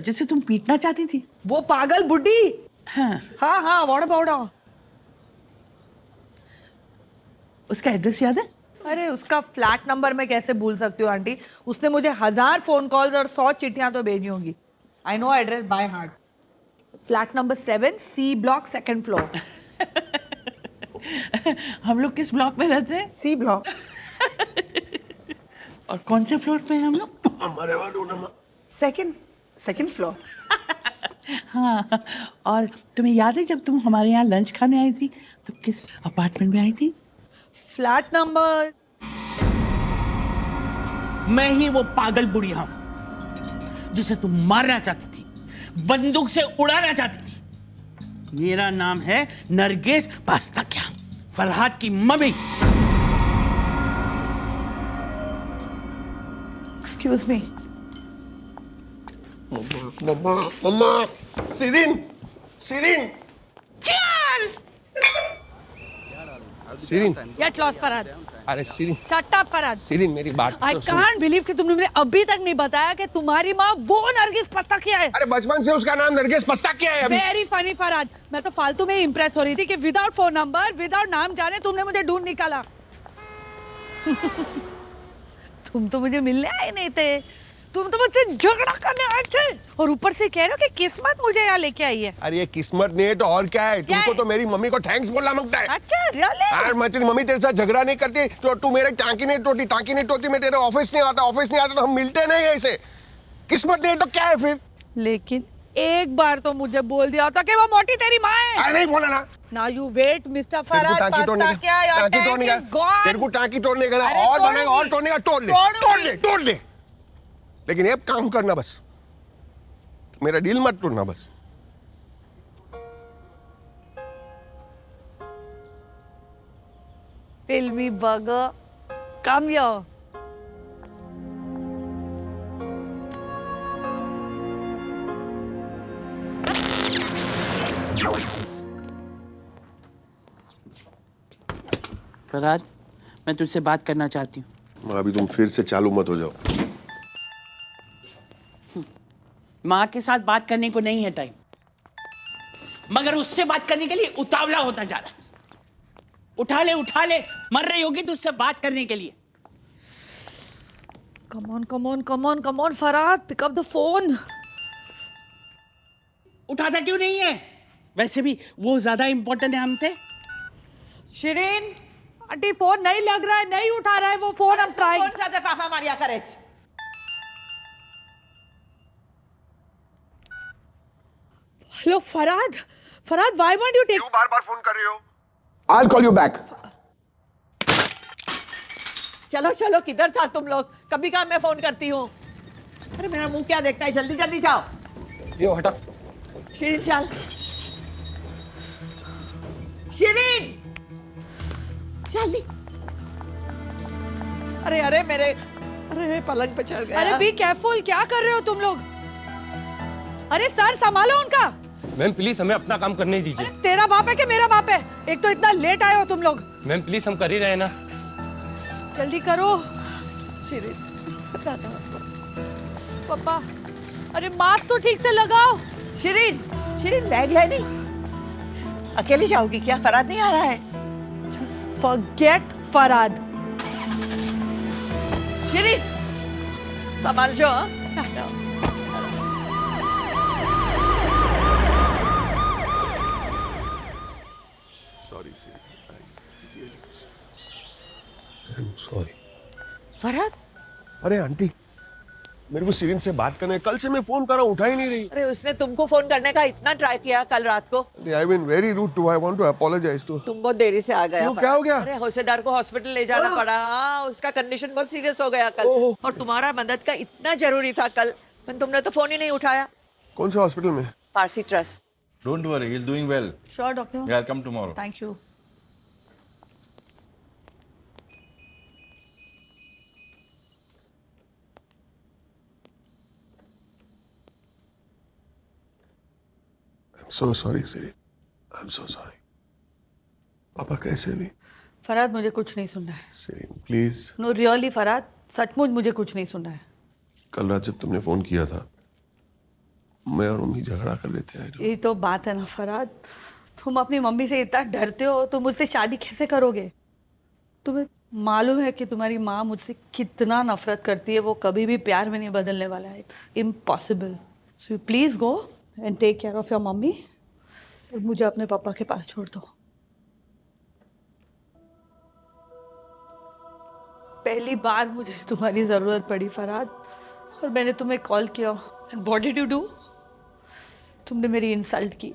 जिसे तुम पीटना चाहती थी? वो पागल बुड्ढी। हाँ हाँ वाड़ा बावड़ा। उसका एड्रेस याद है? अरे उसका फ्लैट नंबर मैं कैसे भूल सकती हूँ आंटी? उसने मुझे 1000 फोन कॉल्स और 100 चिट्ठियां तो भेजी होंगी। I know address by heart. Flat number 7 C block 2nd floor. हम लोग किस ब्लॉक में रहते हैं? C block. और कौन से फ्लोर पे हैं हम लोग? हमारे वहाँ सेकंड फ्लोर। हाँ, और तुम्हें याद है जब तुम हमारे यहाँ लंच खाने आई थी तो किस अपार्टमेंट में आई थी? Flat number. मैं ही वो पागल बुढ़िया हूं जिसे तुम मारना चाहती थी, बंदूक से उड़ाना चाहती थी। मेरा नाम है नरगिस पास्ताकिया, फरहाद की मम्मी। Excuse me. मम्मा सिरिन सिरिन सिरिन। Get lost Farhad. अरे सिरिन शट अप फरहाद। सिरिन मेरी बात आई तो सुन। कांट बिलीव कि तुमने मुझे अभी तक नहीं बताया कि तुम्हारी माँ वो नरगिस पास्ताकिया है। अरे बचपन से उसका नाम नरगिस पास्ताकिया है। अभी वेरी फनी फरहाद। मैं तो फालतू में ही इंप्रेस हो रही थी कि विदाउट फोन नंबर, विदाउट नाम जाने तुमने मुझे ढूंढ निकाला। तुम तो मुझे मिलने आए नहीं थे, तुम तो मुझसे झगड़ा करने आए थे और ऊपर से कह रहे हो कि किस्मत मुझे यहाँ लेके आई है। अरे ये किस्मत नहीं है तो और क्या है? तुमको तो मेरी मम्मी को थैंक्स बोलना मांगता है। अच्छा रियली? यार मैं तेरी मम्मी तेरे साथ झगड़ा नहीं करती तो तू मेरे टांकी नहीं टोटी, मैं तेरे ऑफिस नहीं आता तो हम मिलते नहीं ऐसे। किस्मत नहीं है तो क्या है फिर? लेकिन एक बार तो मुझे बोल दिया होता कि वो मोटी तेरी माँ है। अरे नहीं बोला ना। Now you wait, Mr. तेरे को फरहाद टांकी तोड़ने पास्ताकिया, your टांकी tank तोड़ने is gone. तेरे को टांकी तोड़ने का अरे और बनेगा तोड़ूंगी। और तोड़ने का तोड़ ले। लेकिन एक काम करना बस, मेरा दिल मत तोड़ना बस। Filmy burger, come here. Farhad, मैं तुझसे बात करना चाहती हूँ। अभी तुम फिर से चालू मत हो जाओ। माँ के साथ बात करने को नहीं है टाइम, मगर उससे बात करने के लिए उतावला होता जा रहा है। उठा ले, मर रही होगी तो उससे बात करने के लिए। Come on, Farhad, pick up the phone. उठाता क्यों नहीं है? वैसे भी वो ज्यादा इंपॉर्टेंट है हमसे। शिरीन, आंटी फोन नहीं लग रहा है, नहीं उठा रहा है वो फोन। हम ट्राई। कौन सा दफाफा मारिया करे? Hello Farhad, why won't you take? क्यों बार-बार फोन कर रही हो? I'll call you back. चलो किधर था तुम लोग? कभी कभी मैं फोन करती हूँ। अरे मेरा मुंह क्या देखता है? जल्दी जाओ। यो हटा। शिरीन चल। शिरीन जल्दी। अरे मेरे अरे पलंग पे चढ़ गया। अरे बी केयरफुल, क्या कर रहे हो तुम लोग? अरे सर संभालो उनका। मैम प्लीज हमें अपना काम करने दीजिए। तेरा बाप है कि मेरा बाप है? एक तो इतना लेट आए हो तुम लोग। मैम प्लीज हम कर ही रहे हैं ना। जल्दी करो। पापा, अरे मास्क तो ठीक से लगाओ। शिरीन बैग ले नहीं? अकेली जाओगी क्या? फरहाद नहीं आ रहा है? Just forget Farhad. शिरीन संभाल जो। सॉरी। फरहाद, अरे आंटी, मेरे को सीरिन से बात करना है। कल से मैं फोन कर रहा हूँ, उठा ही नहीं रही। अरे उसने तुमको फोन करने का इतना ट्राई किया कल रात को। I been very rude to, I want to apologise to. तुम बहुत देरी से आ गया। क्यों, क्या हो गया? अरे होसेदार को हॉस्पिटल ले जाना पड़ा। हाँ, उसका कंडीशन बहुत सीरियस हो गया कल। और तुम्हारा मदद का इतना जरूरी था कल, तुमने तो फोन ही नहीं उठाया। कौन से हॉस्पिटल में? Parsi trust. Don't worry, he's doing well. Sure, doctor. Yeah, I'll come tomorrow. Thank you. I'm so sorry, Siri. I'm so sorry. पापा कैसे भी? फरहाद, मुझे कुछ नहीं सुनना है। Sireen please. No really Farhad, सचमुच मुझे कुछ नहीं सुनना है। कल रात जब तुमने फोन किया था, मैं और मम्मी झगड़ा कर लेते हैं। यही तो बात है ना फरहाद, तुम अपनी मम्मी से इतना डरते हो तो मुझसे शादी कैसे करोगे? तुम्हें मालूम है कि तुम्हारी माँ मुझसे कितना नफरत करती है। वो कभी भी प्यार में नहीं बदलने वाला है। It's impossible. So please go and take care of your mummy और मुझे अपने पापा के पास छोड़ दो। पहली बार मुझे तुम्हारी जरूरत पड़ी फरहाद, और मैंने तुम्हें कॉल किया। And what did you do? तुमने मेरी इंसल्ट की।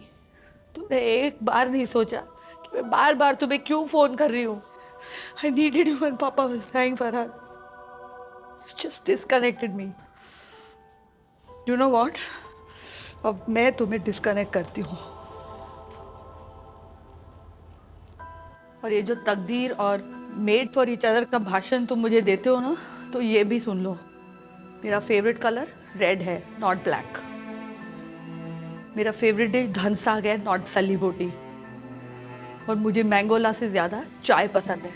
तुमने एक बार नहीं सोचा कि मैं बार बार तुम्हें क्यों फोन कर रही हूँ। I needed you when Papa was dying, Farhad. You just disconnected me. You know what? अब मैं तुम्हें डिस्कनेक्ट करती हूँ। और ये जो तकदीर और मेड फॉर ईच अदर का भाषण तुम मुझे देते हो ना, तो ये भी सुन लो। मेरा फेवरेट कलर रेड है, नॉट ब्लैक। मेरा फेवरेट डिश धन साग है, नॉट सली बोटी। और मुझे मैंगोला से ज्यादा चाय पसंद है।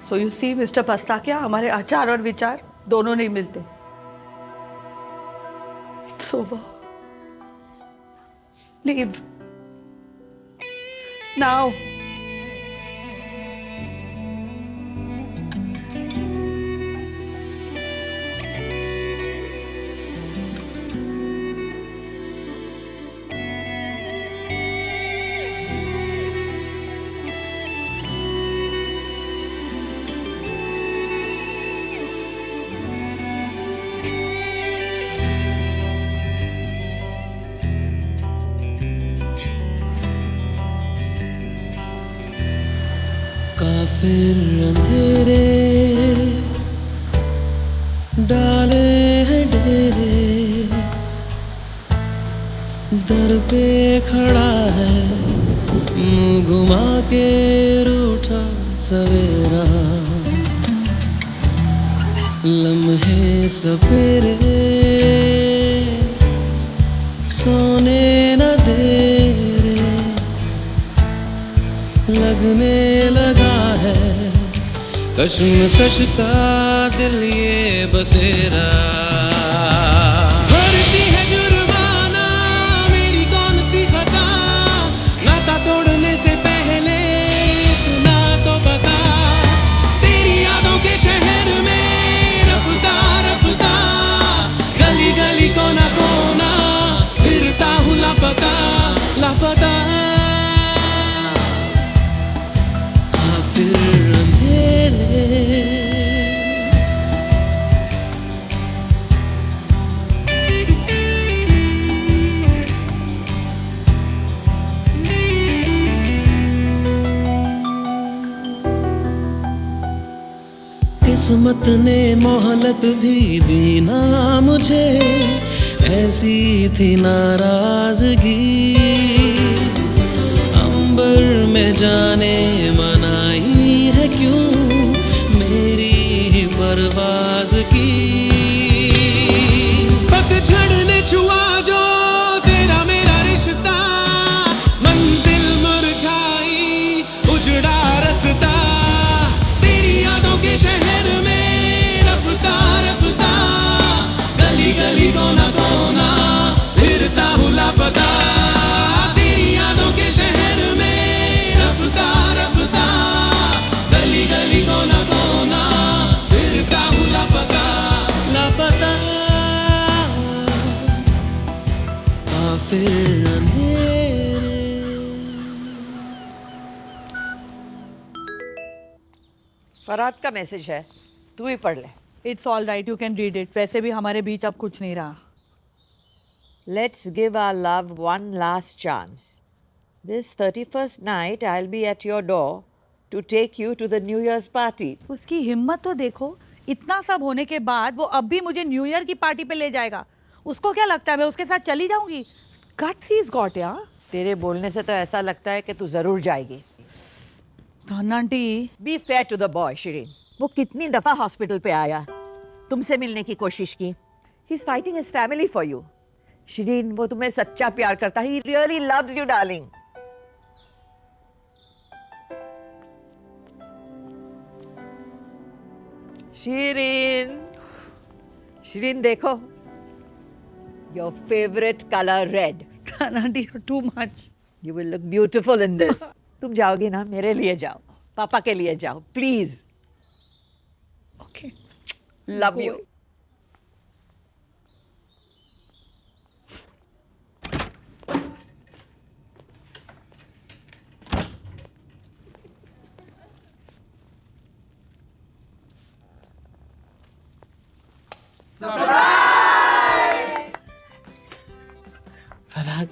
सो यू सी मिस्टर पस्ताकिया, हमारे आचार और विचार दोनों नहीं मिलते। It's over. Leave now. काफिर अंधेरे डाले हैं डेरे, दर पे खड़ा है मुंह घुमा के रूठा सवेरा। लम्हे सपेरे सोने न दे रे, लगने लगा है कश्मकश का दिल ये बसेरा। भरती है जुर्माना मेरी कौन सी खता, नाता तोड़ने से पहले सुना तो बता। तेरी यादों के शहर में रफ्ता रफ्ता, गली गली कोना कोना फिरता हूँ लापता लापता। किस्मत ने मोहलत भी दी ना मुझे, ऐसी थी नाराजगी। अंबर में जाने मनाई है क्यों मेरी परवाह। फिर अंधेरे। फरहाद का मैसेज है, तू ही पढ़ ले। It's all right, you can read it. वैसे भी हमारे बीच अब कुछ नहीं रहा। Let's give our love one last chance. This 31st night, I'll be at your door to take you to the New Year's party. उसकी हिम्मत तो देखो, इतना सब होने के बाद वो अब भी मुझे न्यू ईयर की पार्टी पे ले जाएगा। उसको क्या लगता है मैं उसके साथ चली जाऊंगी? Guts he's got यार। तेरे बोलने से तो ऐसा लगता है कि तू जरूर जाएगी। धन aunty, Be fair to the boy, Shirin. वो कितनी दफा हॉस्पिटल पे आया, तुमसे मिलने की कोशिश की। He's fighting his family for you. Shirin, वो तुम्हें सच्चा प्यार करता है। He really loves you, darling. Shirin, Shirin देखो, your favorite color red. Aunty, you're too much. You will look beautiful in this. तुम जाओगी ना, मेरे लिए जाओ, पापा के लिए जाओ, please. Okay. Love you. Farhad,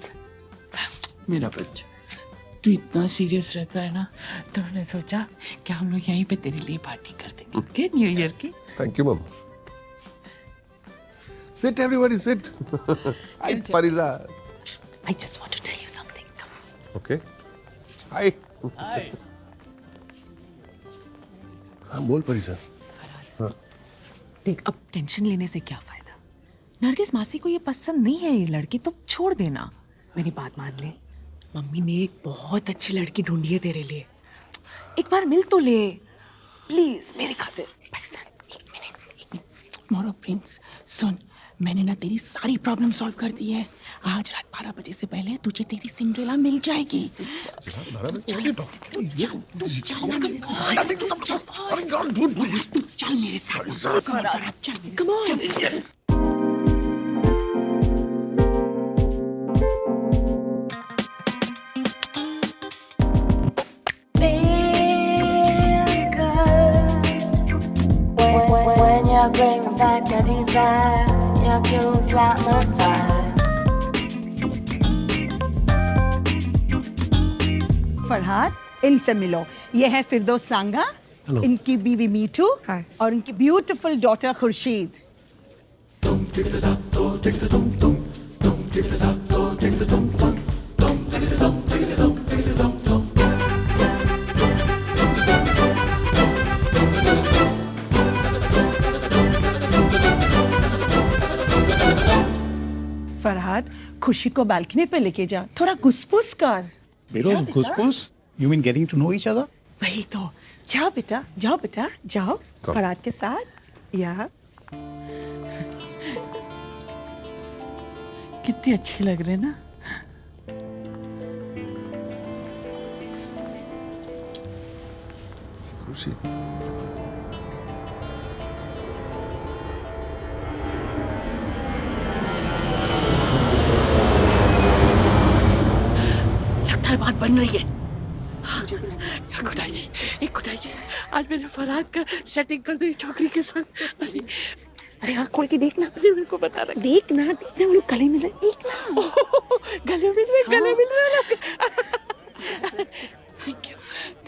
मेरा बच्चा, तू इतना सीरियस रहता है ना, तो मैंने सोचा कि हम लोग यहीं पे तेरे लिए पार्टी कर देंगे, ओके, न्यू ईयर की। थैंक यू मम। Sit everybody, sit. Hi Pariza. I just want to tell you something. Okay. Hi. Hi. हाँ बोल परिजा। हाँ। देख, अब टेंशन लेने से क्या फायदा? नरगिस मासी को ये पसंद नहीं है, ये लड़की, तो छोड़ देना। मेरी बात मान ले, मम्मी ने एक बहुत अच्छी लड़की ढूंढी है तेरे लिए। एक बार मिल तो ले प्लीज, मेरे खातिर। मोरो प्रिंस, सुन, मैंने ना तेरी सारी प्रॉब्लम सॉल्व कर दी है। आज रात 12 बजे से पहले तुझे तेरी सिंड्रेला मिल जाएगी। चल मेरे साथ, चल। Come on. When you're bringing back a desire, your tunes light my fire. Farhad, इनसे मिलो। ये है फिरदौस सांगा, इनकी बीवी मीठू और इनकी ब्यूटीफुल डॉटर खुर्शीद। फरहाद, खुशी को बालकनी पे लेके जा, थोड़ा घुसपुस कर। Bureaus घुसपुस? You mean getting to know each other? वही तो। जाओ बेटा, जाओ बेटा, जाओ फरहाद के साथ। या कितनी अच्छी लग रही है ना। खुशी। लगता है बात बन रही है। खुदाई जी, एक खुदाई जी, आज मैंने फरहाद का सेटिंग कर दी छोकरी के साथ। अरे अरे आँख खोल के देखना। अरे मेरे को बता रहा। देखना, देखना, वो लोग गले मिल रहे, देखना। गले मिल रहे।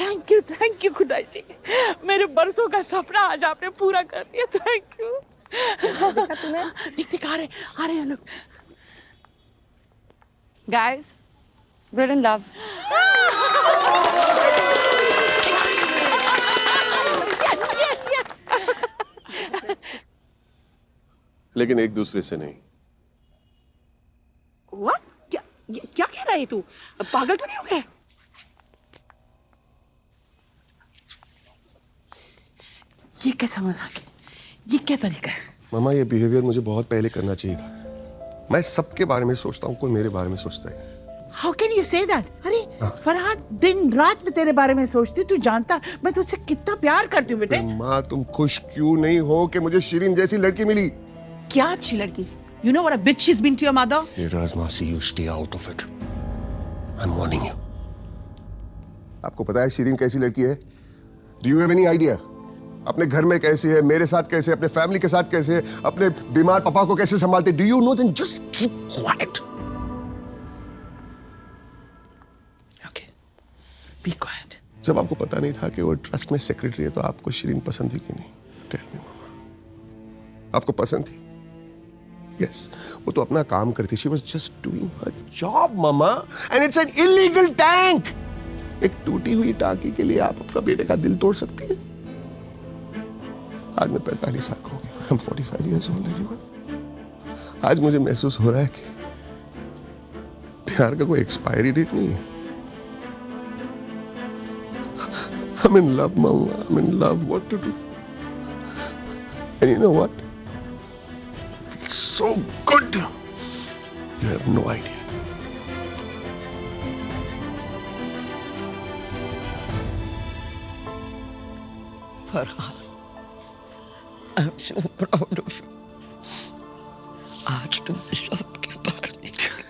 थैंक यू, थैंक यू खुदाई जी। मेरे बरसों का सपना आज आपने पूरा कर दिया, थैंक यू। देख आ रहे हैं लोग। Guys, we're in love. लेकिन एक दूसरे से नहीं। What? क्या कह रहा है तू? पागल तो नहीं हो गया? ये कैसा मजाक है? ये क्या तरीका है? मामा, ये बिहेवियर मुझे बहुत पहले करना चाहिए था। मैं सबके बारे में सोचता हूँ, कोई मेरे बारे में सोचता है। How can you say that? अरे फरहाद, दिन रात में तेरे बारे में सोचती, तू जानता मैं तुझसे कितना प्यार करती हूँ बेटे। माँ, तुम खुश क्यों नहीं हो कि मुझे शिरीन जैसी लड़की मिली? क्या अच्छी लड़की? You know what a bitch she's been to your mother? Hey, Razmasi, you stay out of it. I'm warning you. आपको पता है शीरीन कैसी लड़की है? Do you have any idea? अपने घर में कैसी है, मेरे साथ कैसे, अपने फैमिली के साथ कैसे, अपने बीमार पापा को कैसे संभालते? Do you know? Then just keep quiet. Okay. Be quiet. जब आपको पता नहीं था कि वो ट्रस्ट में सेक्रेटरी है तो आपको शीरीन पसंद थी कि नहीं? Tell me, मामा. आपको पसंद थी? Yes. वो तो अपना काम करती. She was just doing her job, mama. And it's an illegal tank. एक टूटी हुई टांकी के लिए आप अपना बेटे का दिल तोड़ सकती है? आज मैं 45 साल का हो गया. I'm 45 years old, everyone. आज मुझे महसूस हो रहा है कि प्यार का कोई एक्सपायरी डेट नहीं है. I'm in love, Mama. I'm in love. What to do? And you know what? It feels so good. You have no idea. Farhan, I'm so proud of you. आज तुमने सबके बाहर निकली.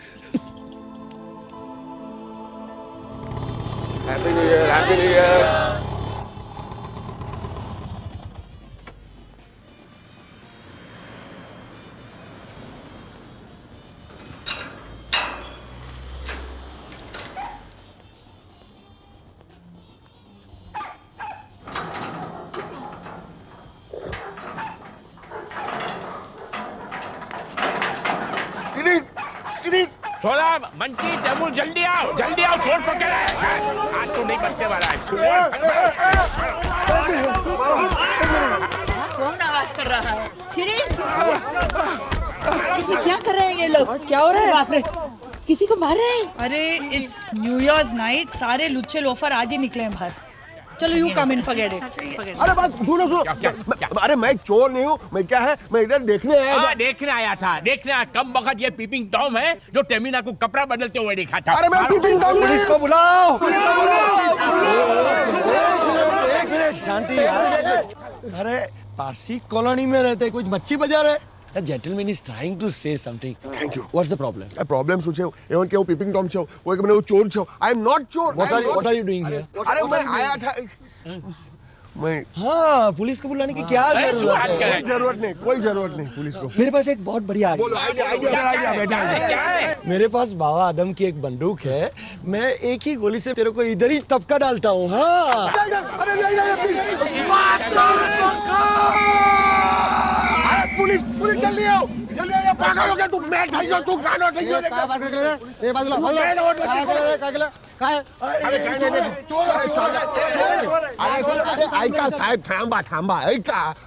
Happy New Year. Happy New Year. थोड़ा monkey table जल्दी आओ छोड़ पकड़ आज तो नहीं बचने वाला है. कौन आवाज कर रहा है? शिरीन, क्या कर रहे हैं ये लोग? क्या हो रहा है? बाप रे, किसी को मार रहे हैं? अरे इट्स न्यू ईयर्स नाइट, सारे लुच्चे लोफर आज ही निकले हैं बाहर. चलो you come in, forget it. अरे बात सुनो. अरे मैं चोर नहीं हूँ. मैं क्या है, मैं इधर देखने आया था. देखने आया था. कम वक्त ये पीपिंग टॉम है जो टेमिना को कपड़ा बदलते हुए देखा था. अरे मैं पीपिंग टॉम. पुलिस को बुलाओ. एक मिनट शांति यार. अरे पारसी कॉलोनी में रहते कुछ मच्छी बाजार है. A gentleman is trying to say something. Thank you. What's the problem? A problem શું છે? એવન કે હું પીપિંગ ટોમ છું. वो एक मैंने वो चोर છું. I am not चोर. What are you doing here? अरे मैं आया था. मैं हाँ, पुलिस को बुलाने की क्या जरूरत नहीं. कोई जरूरत नहीं पुलिस को. मेरे पास एक बहुत बढ़िया आइडिया बेटा. मेरे पास बाबा आदम की एक बंदूक है. मैं एक ही गोली से तेरे को इधर ही तबका डालता हूँ. हाँ. पुलिस जल्दी आओ. पागल हो गया तू. मैं ढाई तू गाना ढाई ए बाजूला ऐका साहेब थांबा.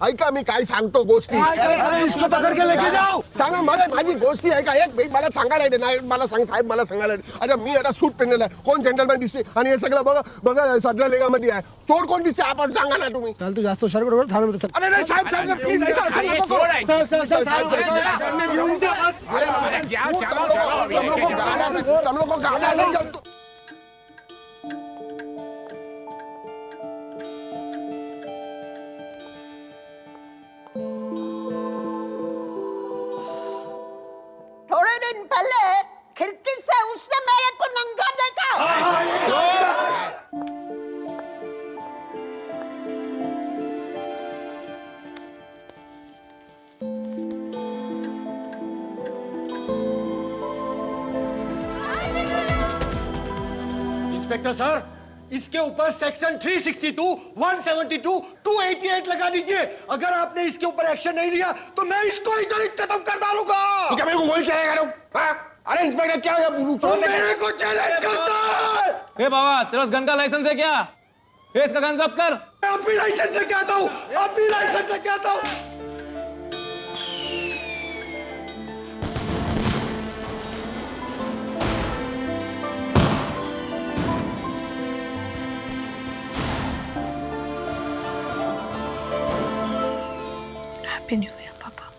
ऐका मी काय सांगतो गोष्टी. इसको पकड़ के लेके जाओ. सांगा मला माझी गोष्टी ऐका. एक मला सांगायला नाही. मला सांग साहेब, मला सांगायला. अरे मी आता सूट पेरलेला आहे. कोण जेंटलमॅन दिसते आणि हे सगळं बघा सदरा लेगामध्ये आहे. चोर कोण दिसते आपण सांगा ना तुम्ही. चल तू जास्त हुशार बरोबर थांब. अरे नाही साहेब प्लीज हम लोग को गाना नहीं जानते. थोड़े दिन पहले खिड़की से उसने मेरे को नंगा देखा. इंस्पेक्टर सर, इसके ऊपर सेक्शन 362, 172, 288 लगा दीजिए. अगर आपने इसके ऊपर एक्शन नहीं लिया तो मैं इसको इधर ही खत्म कर डालूंगा. तो क्या मेरे को गोली चलाएगा? अरे इंस्पेक्टर क्या है? मेरे को चैलेंज करता है. ए बाबा, तेरे पास गन का लाइसेंस है क्या? इसका गन जब्त कर. अभी लाइसेंस लेके आता हूँ. हैप्पी न्यू ईयर पापा.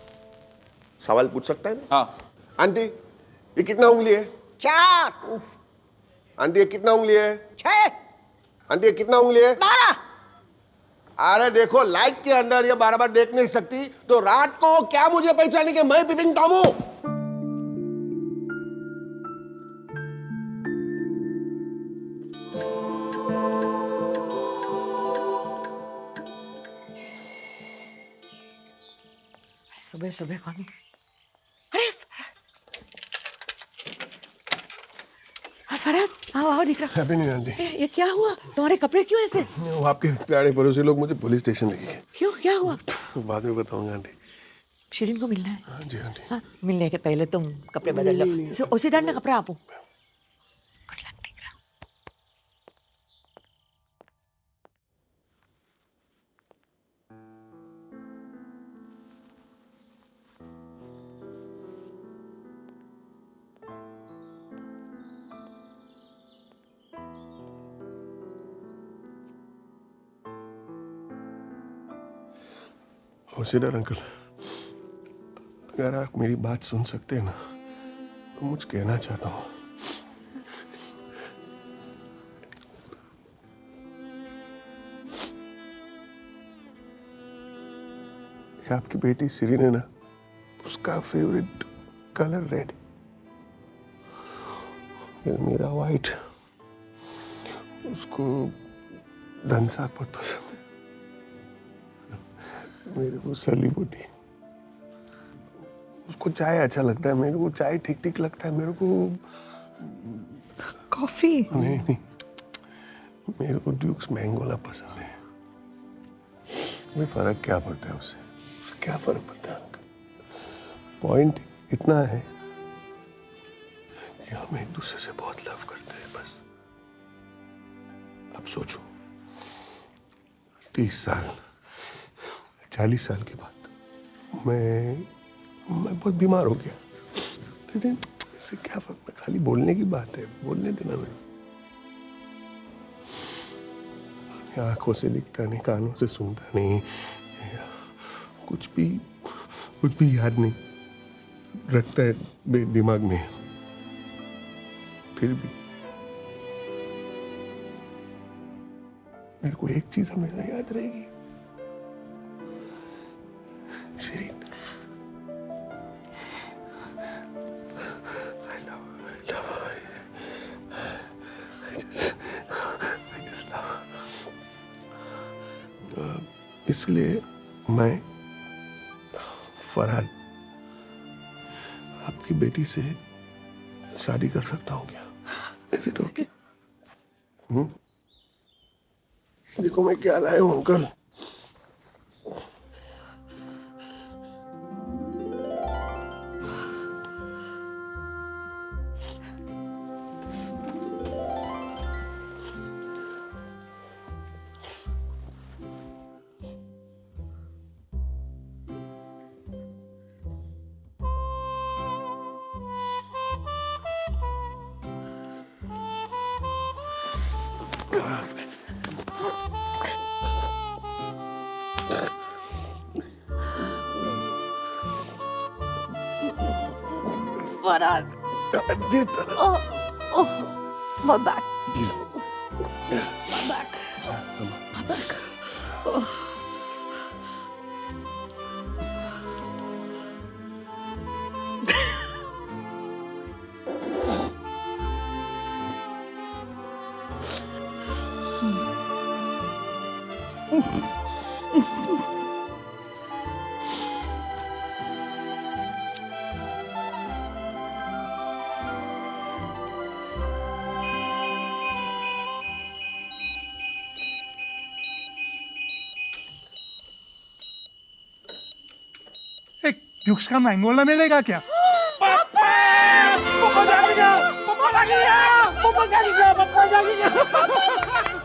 सवाल पूछ सकता है? हाँ. आंटी ये कितना उंगली है? 4. आंटी ये कितना उंगली है? 6. आंटी ये कितना उंगली है? 12. अरे देखो, लाइट के अंदर ये बार बार देख नहीं सकती तो रात को क्या मुझे पहचाने कि मैं पीपिंग टॉम हूँ? सुबह सुबह कौन? फरहाद, आओ आओ निकलो। Happy new year aunty. ये क्या हुआ? तुम्हारे कपड़े क्यों ऐसे? वो आपके प्यारे पड़ोसी लोग मुझे पुलिस स्टेशन ले गए। क्यों, क्या हुआ? बाद में बताऊंगा आंटी। शिरीन को मिलना है। हाँ जी आंटी। हाँ, मिलने के पहले तुम कपड़े बदल लो। उसे डालना कपड़ा आपको। होशियार अंकल, अगर आप मेरी बात सुन सकते हैं ना तो मुझे कहना चाहता हूँ। ये आपकी बेटी सिरीन है ना, उसका फेवरेट कलर रेड, मेरा वाइट। उसको धन साग बहुत पसंद है, मेरे को सली बोटी। उसको चाय अच्छा लगता है, मेरे को चाय ठीक ठीक लगता है। मेरे को कॉफी नहीं नहीं, मेरे को ड्यूक्स मैंगोला पसंद है। कोई फर्क क्या पड़ता है उससे? क्या फर्क पड़ता है? पॉइंट इतना है कि हम एक दूसरे से बहुत लव करते हैं, बस। अब सोचो, 30 साल 40 साल के बाद मैं बहुत बीमार हो गया। इससे क्या फर्क? मैं खाली बोलने की बात है, बोलने देना मेरे। आंखों से दिखता नहीं, कानों से सुनता नहीं, कुछ भी याद नहीं रखता है दिमाग में। फिर भी मेरे को एक चीज हमेशा याद रहेगी, Shirin. I love her. I just love her. इसलिए मैं फरहाद आपकी बेटी से शादी कर सकता हूँ क्या? Is it okay? देखो मैं क्या लाया हूँ uncle. Farhad, my back. My back. My back. Duke's का मैंगोला मिलेगा क्या?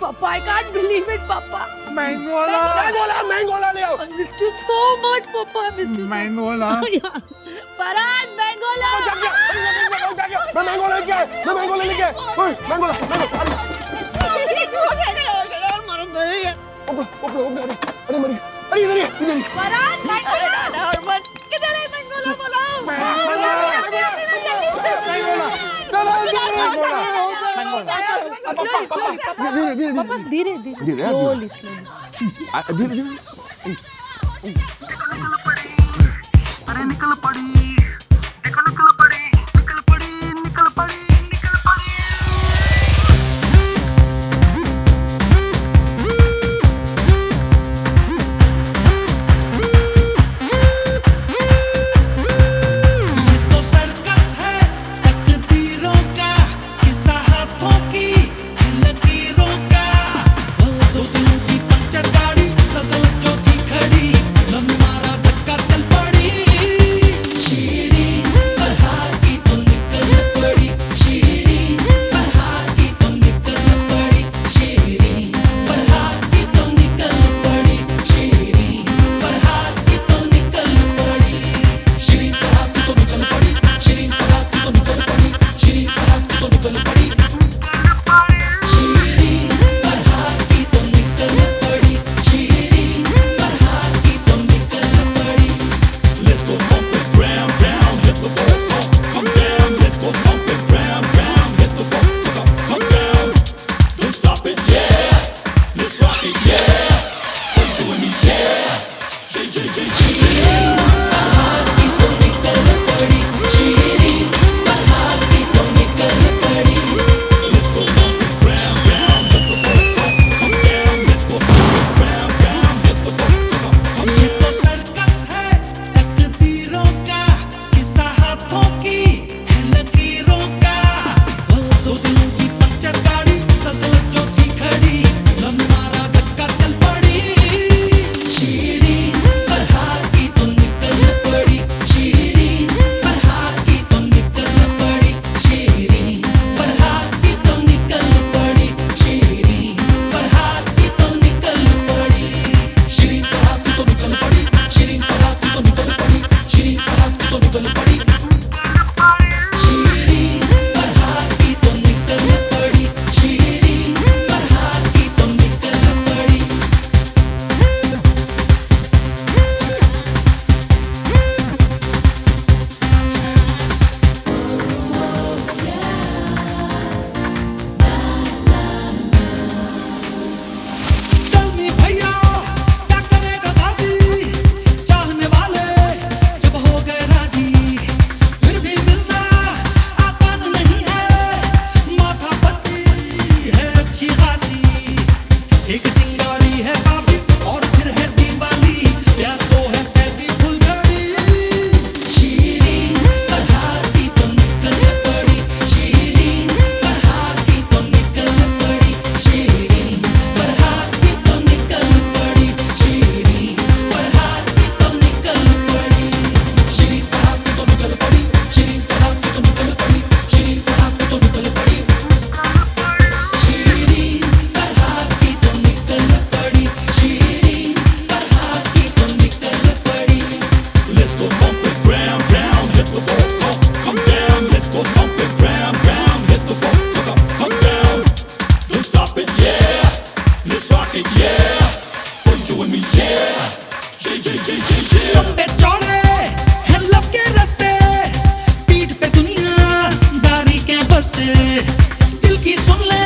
Papa, I can't believe it, Papa. मैंगोला ले आओ। I missed you so much, Papa. I missed you. मैंगोला। Farhad, मैंगोला। मैं मैंगोला लेके आया। ओए, मैंगोला। अरे मरी। अरे इधर ही। फरहाद, मैंगोला। किधर है मैंगोला? बोलो। धीरे अरे निकल पड़ी। दिल की सुन ले